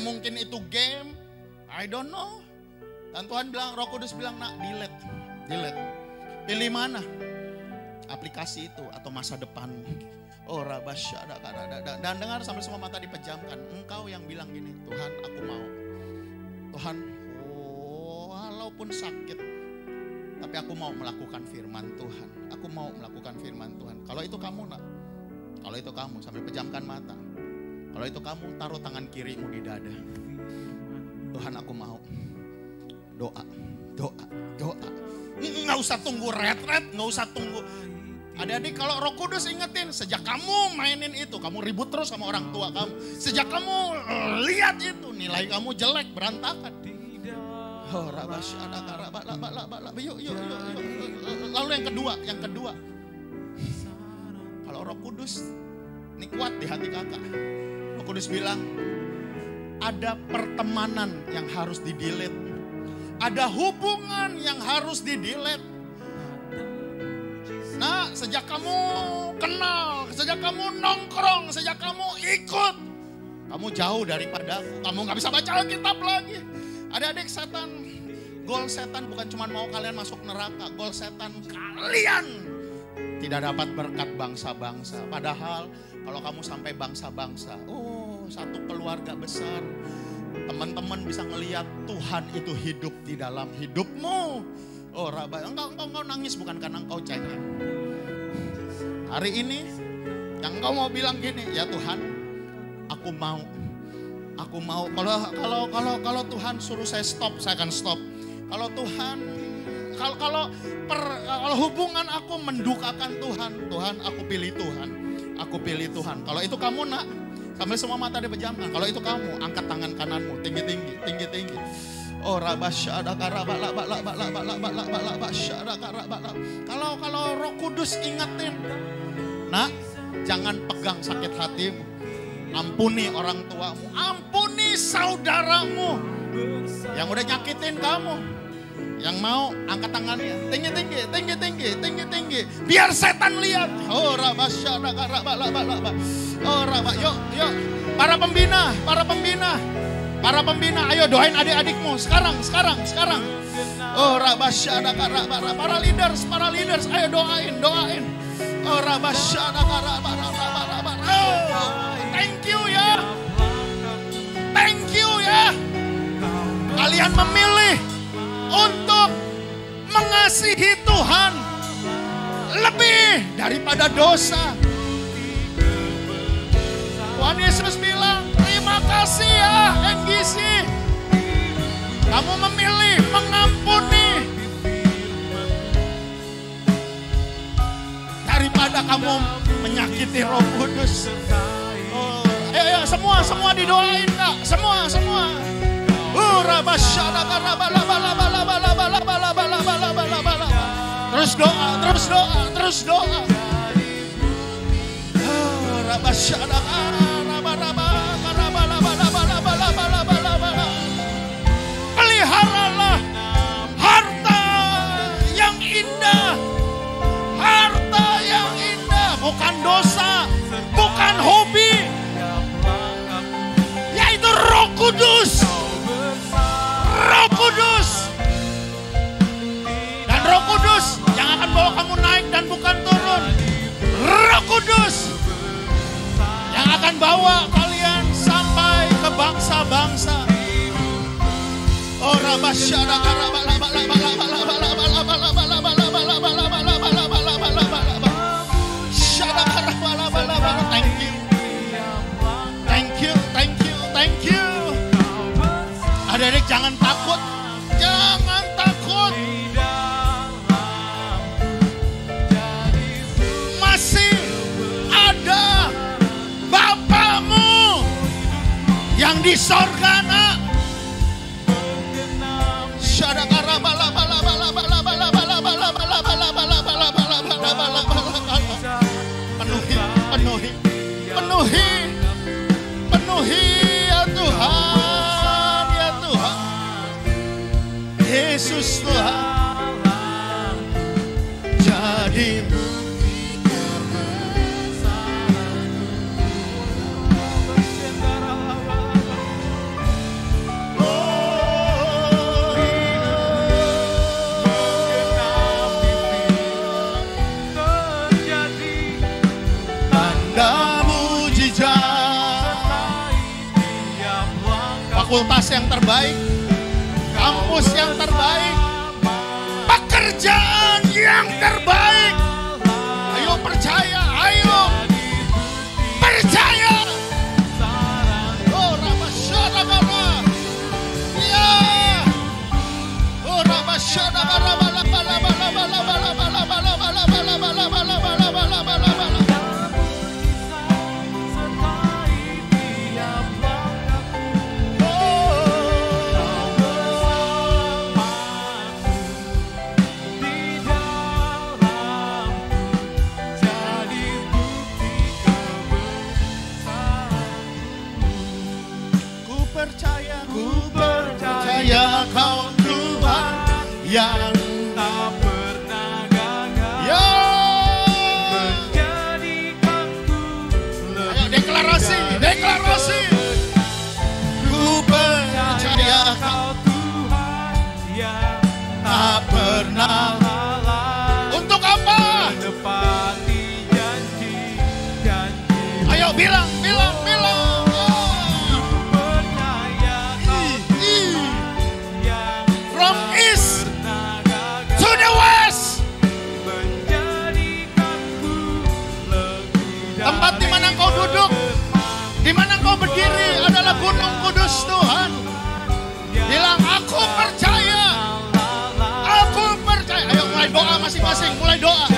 mungkin itu game, I don't know. Dan Tuhan bilang, Roh Kudus bilang, nah delete. Pilih mana? Aplikasi itu atau masa depanmu. Oh rabasyada. Dan dengar sampai semua mata dipejamkan. Engkau yang bilang gini, Tuhan aku mau. Tuhan, walaupun sakit, tapi aku mau melakukan firman Tuhan. Aku mau melakukan firman Tuhan. Kalau itu kamu nak, kalau itu kamu sambil pejamkan mata. Kalau itu kamu taruh tangan kirimu di dada. Tuhan aku mau. Doa. Nggak usah tunggu retret, nggak usah tunggu. Adik-adik kalau Roh Kudus ingetin, sejak kamu mainin itu, kamu ribut terus sama orang tua kamu. Sejak kamu lihat itu, nilai kamu jelek, berantakan. Oh, yuk. Lalu yang kedua. Kalau Roh Kudus, ini kuat di hati kakak. Roh Kudus bilang, ada pertemanan yang harus di-delete. Ada hubungan yang harus di-delete. Nah, sejak kamu kenal, sejak kamu nongkrong, sejak kamu ikut, kamu jauh daripada aku. Kamu gak bisa baca Alkitab lagi. Adik-adik, goal setan bukan cuma mau kalian masuk neraka. Goal setan kalian tidak dapat berkat bangsa-bangsa. Padahal kalau kamu sampai bangsa-bangsa, satu keluarga besar, teman-teman bisa ngelihat Tuhan itu hidup di dalam hidupmu. Oh Rabbi, engkau nangis bukan karena engkau cengeng. Hari ini yang engkau mau bilang gini, ya Tuhan, aku mau. Kalau Tuhan suruh saya stop, saya akan stop. Kalau Tuhan, kalau hubungan aku mendukakan Tuhan, aku pilih Tuhan. Kalau itu kamu nak, sampai semua mata dipejamkan. Kalau itu kamu, angkat tangan kananmu tinggi-tinggi. Oh rabasyada karabala. Kalau Roh Kudus ingetin, nak, jangan pegang sakit hatimu. Ampuni orang tuamu, ampuni saudaramu yang udah nyakitin kamu. Yang mau angkat tangannya tinggi. Biar setan lihat. Oh rabasyada karabala. Oh rabak, yuk. Para pembina, ayo doain adik-adikmu sekarang. Oh rabasyada karabala. Para leaders, ayo doain. Oh rabasyada karabala. Oh, thank you ya. Kalian memilih untuk mengasihi Tuhan lebih daripada dosa. Tuhan Yesus bilang, terima kasih ya Enggisi. Kamu memilih mengampuni daripada kamu menyakiti Roh Kudus. Oh, ayo semua didoain Kak, semua. Terus doa. Peliharalah harta yang indah. Harta yang indah, bukan dosa, bukan hobi, yaitu Roh Kudus. Roh Kudus. Dan Roh Kudus yang akan bawa kamu naik dan bukan turun. Roh Kudus yang akan bawa kalian sampai ke bangsa-bangsa. Thank you. Adik-adik jangan takut. Masih ada Bapamu yang di sorga, nak. Penuhi ya Tuhan, ya Tuhan. Yesus Tuhan, jadi fakultas yang terbaik, kampus yang terbaik, pekerjaan yang terbaik. Ayo percaya, ayo percaya. Oh Rabasyadabara, ya. Oh Rabasyadabara, bala bala bala bala bala bala bala bala bala bala bala bala bala bala bala. Ku percaya Kau Tuhan yang tak pernah gagal, menjadikanku lebih. Ayo deklarasi. Ku percaya Kau Tuhan yang tak pernah lalai. Untuk apa? Menepati janji. Ayo bilang. Tempat di mana kau duduk, di mana kau berdiri adalah gunung kudus Tuhan. Bilang, aku percaya. Ayo mulai doa masing-masing, mulai doa.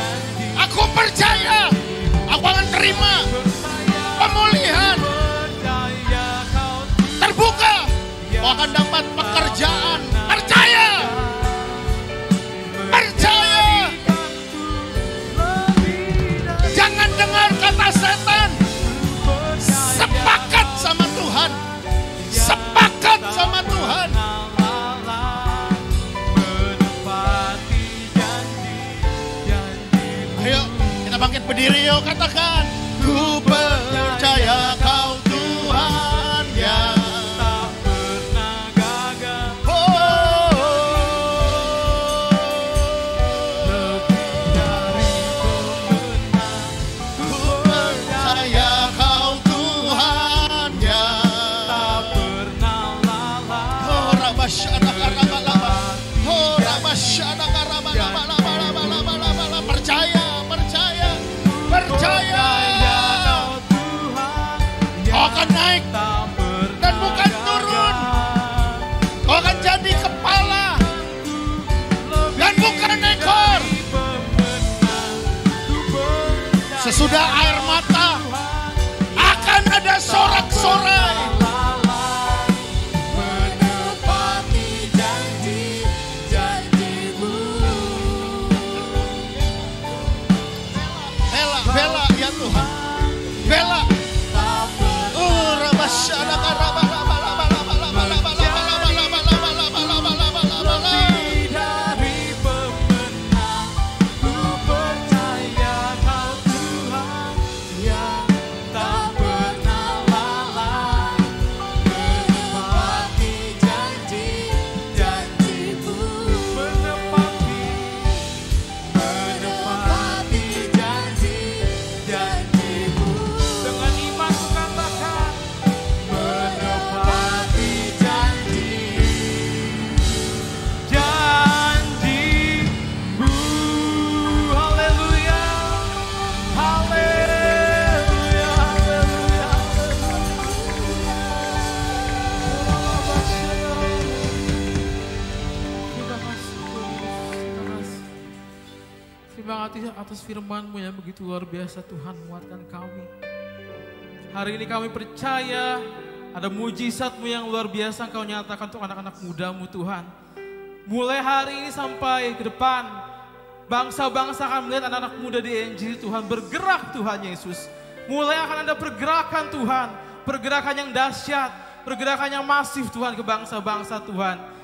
Aku percaya, aku akan terima pemulihan. Terbuka, kau akan dapat pekerjaan. Percaya. Jangan dengar kata setan. Sepakat sama Tuhan. Ayo kita bangkit berdiri, yuk katakan. Ku percaya Kau Tuhan yang tak pernah gagal. Lebih dari pemenang. Ku percaya Kau Tuhan yang tak pernah lalai. Oh Rabasyada Karabalaba. Oh Rabasyada Karabalaba. Percaya. kasih atas firman-Mu yang begitu luar biasa Tuhan, muatkan kami. Hari ini kami percaya ada mujizat-Mu yang luar biasa Engkau nyatakan untuk anak-anak muda-Mu Tuhan. Mulai hari ini sampai ke depan, bangsa-bangsa akan melihat anak-anak muda di Injil Tuhan bergerak Tuhan Yesus. Mulai akan ada pergerakan Tuhan, pergerakan yang dahsyat, pergerakan yang masif Tuhan ke bangsa-bangsa Tuhan.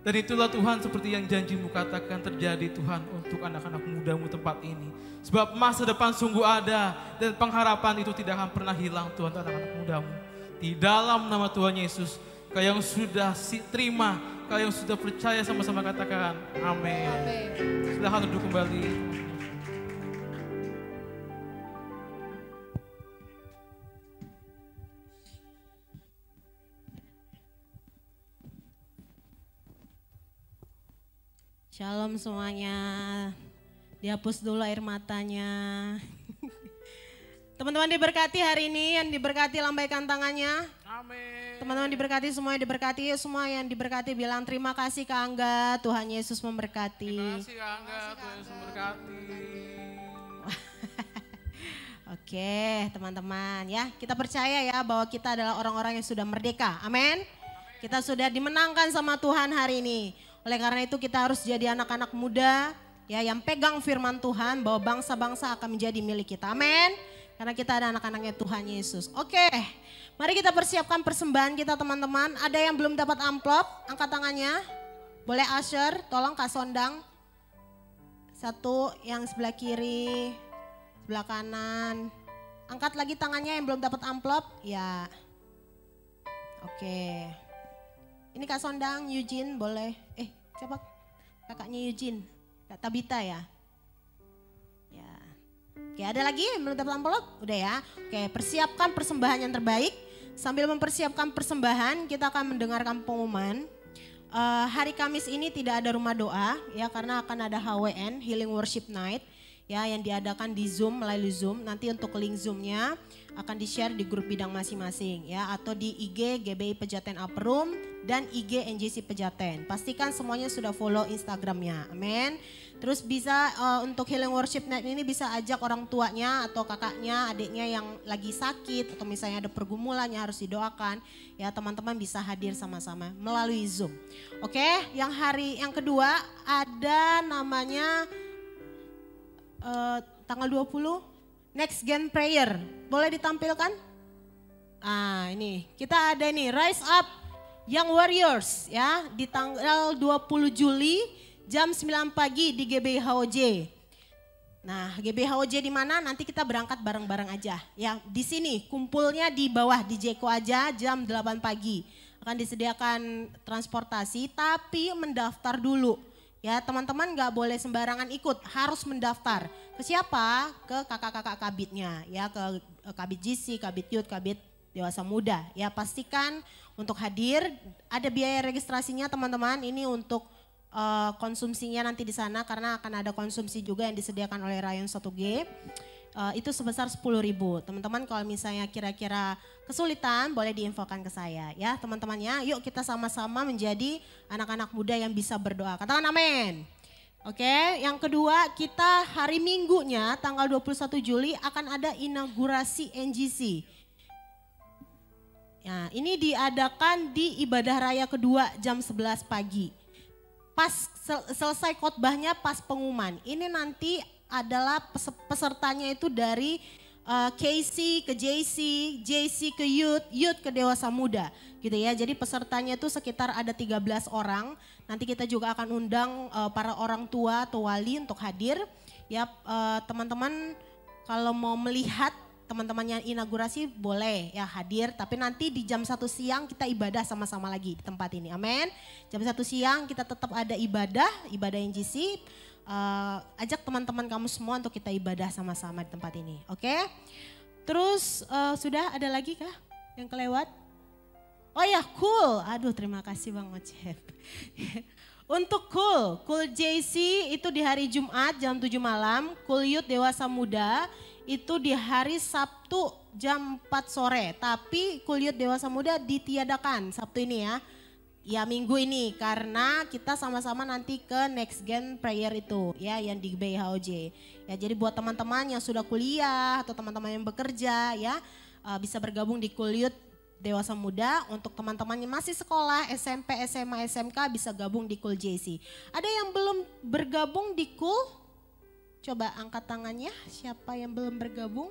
Dan itulah Tuhan seperti yang janji-Mu katakan terjadi Tuhan untuk anak-anak muda-Mu tempat ini. Sebab masa depan sungguh ada dan pengharapan itu tidak akan pernah hilang Tuhan untuk anak-anak muda-Mu. Di dalam nama Tuhan Yesus, Kau yang sudah terima, Kau yang sudah percaya sama-sama katakan amin. Silahkan duduk kembali. Shalom semuanya, dihapus dulu air matanya. Teman-teman diberkati hari ini, yang diberkati lambaikan tangannya. Amin. Teman-teman diberkati, semua yang diberkati, semua yang diberkati bilang terima kasih Kak Angga, Tuhan Yesus memberkati. Terima kasih Kak Angga, Tuhan Yesus memberkati. Oke teman-teman ya, kita percaya ya bahwa kita adalah orang-orang yang sudah merdeka, amin. Kita sudah dimenangkan sama Tuhan hari ini. Oleh karena itu kita harus jadi anak-anak muda ya yang pegang firman Tuhan bahwa bangsa-bangsa akan menjadi milik kita. Amin. Karena kita ada anak-anaknya Tuhan Yesus. Oke, mari kita persiapkan persembahan kita teman-teman. Ada yang belum dapat amplop, angkat tangannya. Boleh usher, tolong Kak Sondang. Satu yang sebelah kiri, sebelah kanan. Angkat lagi tangannya yang belum dapat amplop. Ya. Oke. Ini Kak Sondang, Eugene boleh. Siapa? Kakaknya Eugene, Kak Tabita ya. Ya. Oke, ada lagi yang belum dapat amplop? Udah ya. Oke, persiapkan persembahan yang terbaik. Sambil mempersiapkan persembahan, kita akan mendengarkan pengumuman. Hari Kamis ini tidak ada rumah doa ya karena akan ada HWN, Healing Worship Night. Ya, yang diadakan di Zoom, melalui Zoom. Nanti untuk link Zoom-nya akan di-share di grup bidang masing-masing ya, atau di IG GBI Pejaten Upper Room dan IG NJC Pejaten. Pastikan semuanya sudah follow Instagramnya, amin. Terus bisa untuk Healing Worship Night ini bisa ajak orang tuanya atau kakaknya, adiknya yang lagi sakit atau misalnya ada pergumulan yang harus didoakan. Ya, teman-teman bisa hadir sama-sama melalui Zoom. Oke, yang kedua ada namanya tanggal 20 Next Gen Prayer. Boleh ditampilkan? Ini kita ada ini Rise Up Young Warriors ya di tanggal 20 Juli jam 9 pagi di GBHOJ. Nah, GBHOJ di mana? Nanti kita berangkat bareng-bareng aja ya. Di sini kumpulnya di bawah di Jeko aja jam 8 pagi. Akan disediakan transportasi tapi mendaftar dulu. Ya, teman-teman nggak boleh sembarangan ikut, harus mendaftar. Ke siapa? Ke kakak-kakak kabitnya, ya ke kabit GC, kabit youth, kabit dewasa muda. Ya, pastikan untuk hadir. Ada biaya registrasinya teman-teman. Ini untuk konsumsinya nanti di sana karena akan ada konsumsi juga yang disediakan oleh Rayon 1G. Itu sebesar 10.000. Teman-teman kalau misalnya kira-kira kesulitan boleh diinfokan ke saya ya teman-temannya. Yuk kita sama-sama menjadi anak-anak muda yang bisa berdoa. Katakan amin. Oke, yang kedua kita hari Minggunya tanggal 21 Juli akan ada inaugurasi NGC. Ya, ini diadakan di ibadah raya kedua jam 11 pagi. Pas selesai khotbahnya pas pengumuman. Ini nanti adalah pesertanya itu dari KC ke JC, JC ke Youth, Youth ke Dewasa Muda gitu ya. Jadi pesertanya itu sekitar ada 13 orang. Nanti kita juga akan undang para orang tua atau wali untuk hadir. Ya teman-teman kalau mau melihat teman-teman yang inaugurasi boleh ya hadir. Tapi nanti di jam 1 siang kita ibadah sama-sama lagi di tempat ini. Amin. Jam 1 siang kita tetap ada ibadah NGC. Ajak teman-teman kamu semua untuk kita ibadah sama-sama di tempat ini, oke? Terus sudah ada lagi kah yang kelewat? Oh ya, cool. Aduh, terima kasih Bang Ocep. Untuk cool JC itu di hari Jumat jam 7 malam, cool Youth Dewasa Muda itu di hari Sabtu jam 4 sore. Tapi cool Youth Dewasa Muda ditiadakan Sabtu ini ya. ya minggu ini karena kita sama-sama nanti ke next gen prayer itu ya yang di BHOJ. Ya jadi buat teman-teman yang sudah kuliah atau teman-teman yang bekerja ya bisa bergabung di Cool Youth Dewasa Muda. Untuk teman-teman yang masih sekolah SMP, SMA, SMK bisa gabung di Cool JC. Ada yang belum bergabung di Cool? Coba angkat tangannya, siapa yang belum bergabung?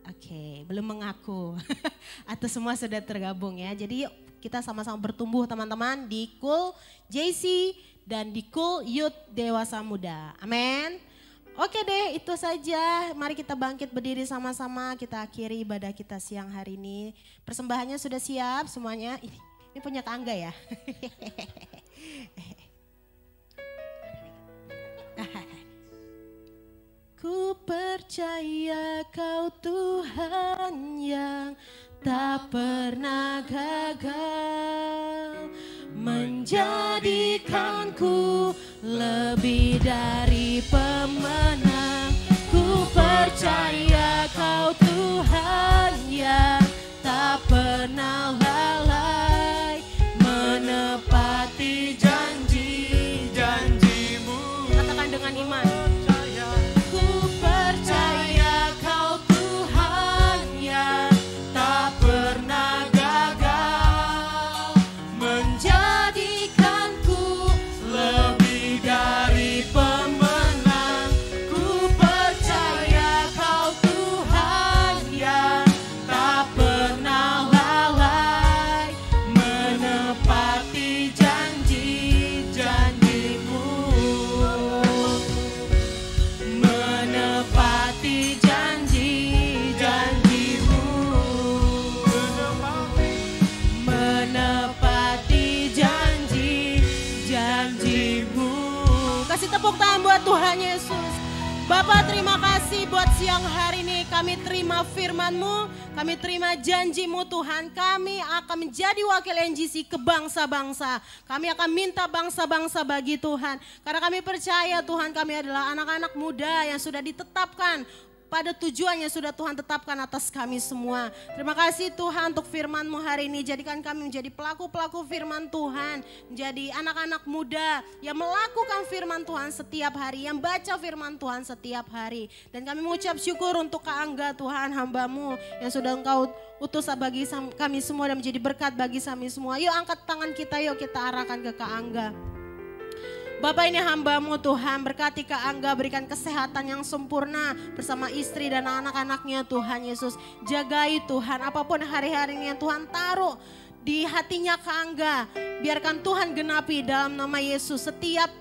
Oke, belum mengaku. Atau semua sudah tergabung ya. Jadi yuk kita sama-sama bertumbuh teman-teman di Cool JC dan di Cool Youth Dewasa Muda. Amin. Oke deh, itu saja. Mari kita bangkit berdiri sama-sama. Kita akhiri ibadah kita siang hari ini. Persembahannya sudah siap semuanya. Ini punya tangga ya. Ku percaya Kau Tuhan yang tak pernah gagal, menjadikanku lebih dari pemenang. Ku percaya Kau Tuhan yang tak pernah lalai, menepati janji-janjimu. Katakan dengan iman. Tuhan Yesus. Bapak terima kasih buat siang hari ini kami terima firman-Mu, kami terima janji-Mu Tuhan. Kami akan menjadi wakil NGC ke bangsa-bangsa. Kami akan minta bangsa-bangsa bagi Tuhan. Karena kami percaya Tuhan kami adalah anak-anak muda yang sudah ditetapkan pada tujuan yang sudah Tuhan tetapkan atas kami semua. Terima kasih Tuhan untuk firman-Mu hari ini. Jadikan kami menjadi pelaku-pelaku firman Tuhan. Menjadi anak-anak muda yang melakukan firman Tuhan setiap hari. Yang baca firman Tuhan setiap hari. Dan kami mengucap syukur untuk Kak Angga Tuhan, hamba-Mu yang sudah Engkau utus bagi kami semua dan menjadi berkat bagi kami semua. Yuk angkat tangan kita, yuk kita arahkan ke Kak Angga. Bapak ini hamba-Mu Tuhan, berkati Kak Angga, berikan kesehatan yang sempurna bersama istri dan anak-anaknya Tuhan Yesus. Jagai Tuhan, apapun hari-hari ini yang Tuhan taruh di hatinya Kak Angga, biarkan Tuhan genapi dalam nama Yesus. Setiap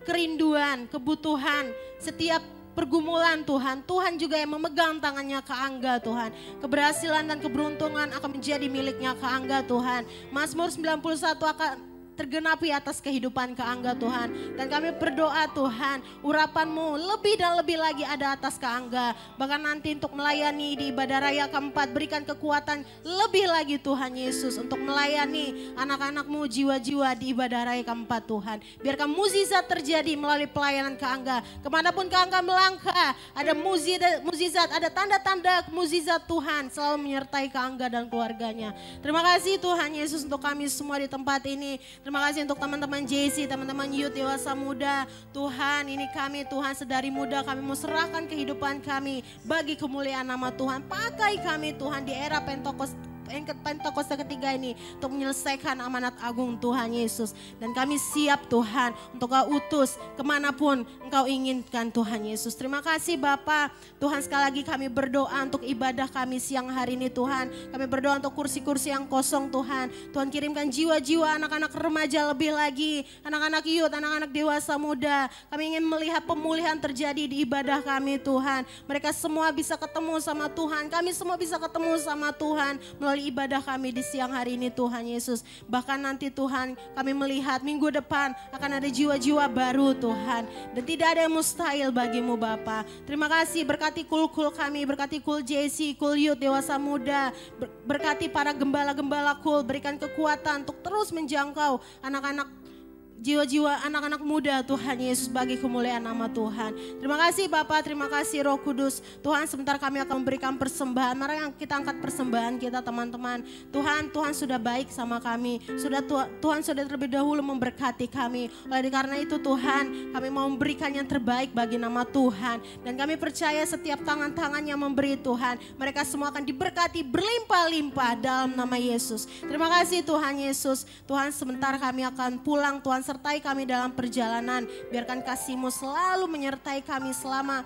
kerinduan, kebutuhan, setiap pergumulan Tuhan, Tuhan juga yang memegang tangannya Kak Angga Tuhan. Keberhasilan dan keberuntungan akan menjadi miliknya Kak Angga Tuhan. Mazmur 91 akan tergenapi atas kehidupan Kak Angga Tuhan. Dan kami berdoa Tuhan, urapan-Mu lebih dan lebih lagi ada atas Kak Angga. Bahkan nanti untuk melayani di ibadah raya keempat, berikan kekuatan lebih lagi Tuhan Yesus untuk melayani anak-anak-Mu jiwa-jiwa di ibadah raya keempat Tuhan. Biarkan mukjizat terjadi melalui pelayanan Kak Angga. Kemanapun Kak Angga melangkah, ada mukjizat, ada tanda-tanda mukjizat Tuhan selalu menyertai Kak Angga dan keluarganya. Terima kasih Tuhan Yesus untuk kami semua di tempat ini. Terima kasih untuk teman-teman JC, teman-teman Youth Dewasa Muda. Tuhan, ini kami Tuhan sedari muda kami mau serahkan kehidupan kami bagi kemuliaan nama Tuhan. Pakai kami Tuhan di era Pentakosta ketiga ini untuk menyelesaikan amanat agung Tuhan Yesus. Dan kami siap Tuhan untuk Kau utus kemanapun Engkau inginkan Tuhan Yesus. Terima kasih Bapa. Tuhan sekali lagi kami berdoa untuk ibadah kami siang hari ini Tuhan. Kami berdoa untuk kursi-kursi yang kosong Tuhan. Tuhan kirimkan jiwa-jiwa anak-anak remaja lebih lagi. Anak-anak youth, anak-anak dewasa muda. Kami ingin melihat pemulihan terjadi di ibadah kami Tuhan. Mereka semua bisa ketemu sama Tuhan. Kami semua bisa ketemu sama Tuhan melalui ibadah kami di siang hari ini Tuhan Yesus. Bahkan nanti Tuhan kami melihat minggu depan akan ada jiwa-jiwa baru Tuhan. Dan tidak ada yang mustahil bagimu Bapa. Terima kasih berkati kul-kul kami, berkati kul JC, kul Youth Dewasa Muda. Berkati para gembala-gembala kul, berikan kekuatan untuk terus menjangkau anak-anak jiwa-jiwa anak-anak muda Tuhan Yesus bagi kemuliaan nama Tuhan. Terima kasih Bapak, terima kasih Roh Kudus. Tuhan sebentar kami akan memberikan persembahan. Mari kita angkat persembahan kita teman-teman. Tuhan sudah baik sama kami. Tuhan sudah terlebih dahulu memberkati kami. Oleh karena itu Tuhan kami mau memberikan yang terbaik bagi nama Tuhan. Dan kami percaya setiap tangan-tangan yang memberi Tuhan. Mereka semua akan diberkati berlimpah-limpah dalam nama Yesus. Terima kasih Tuhan Yesus. Tuhan sebentar kami akan pulang. Tuhan sertai kami dalam perjalanan. Biarkan kasih-Mu selalu menyertai kami selama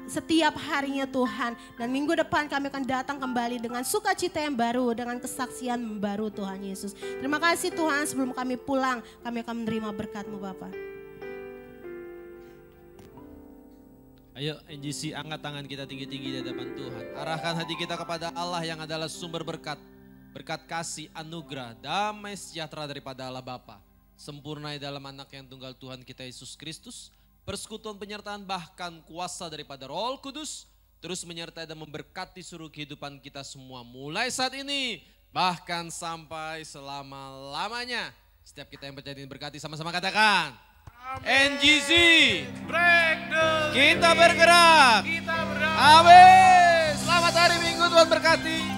setiap harinya Tuhan. Dan minggu depan kami akan datang kembali dengan sukacita yang baru. Dengan kesaksian baru Tuhan Yesus. Terima kasih Tuhan, sebelum kami pulang kami akan menerima berkat-Mu Bapa. Ayo NGC, angkat tangan kita tinggi-tinggi di hadapan Tuhan. Arahkan hati kita kepada Allah yang adalah sumber berkat. Berkat kasih, anugerah, damai sejahtera daripada Allah Bapa. Sempurnai dalam anak yang tunggal Tuhan kita Yesus Kristus. Persekutuan penyertaan bahkan kuasa daripada Roh Kudus. Terus menyertai dan memberkati seluruh kehidupan kita semua. Mulai saat ini bahkan sampai selama-lamanya. Setiap kita yang percaya ini berkati, sama-sama katakan. NGC. Breakthrough. Kita bergerak. Kita bergerak. Amin. Selamat hari Minggu, Tuhan berkati.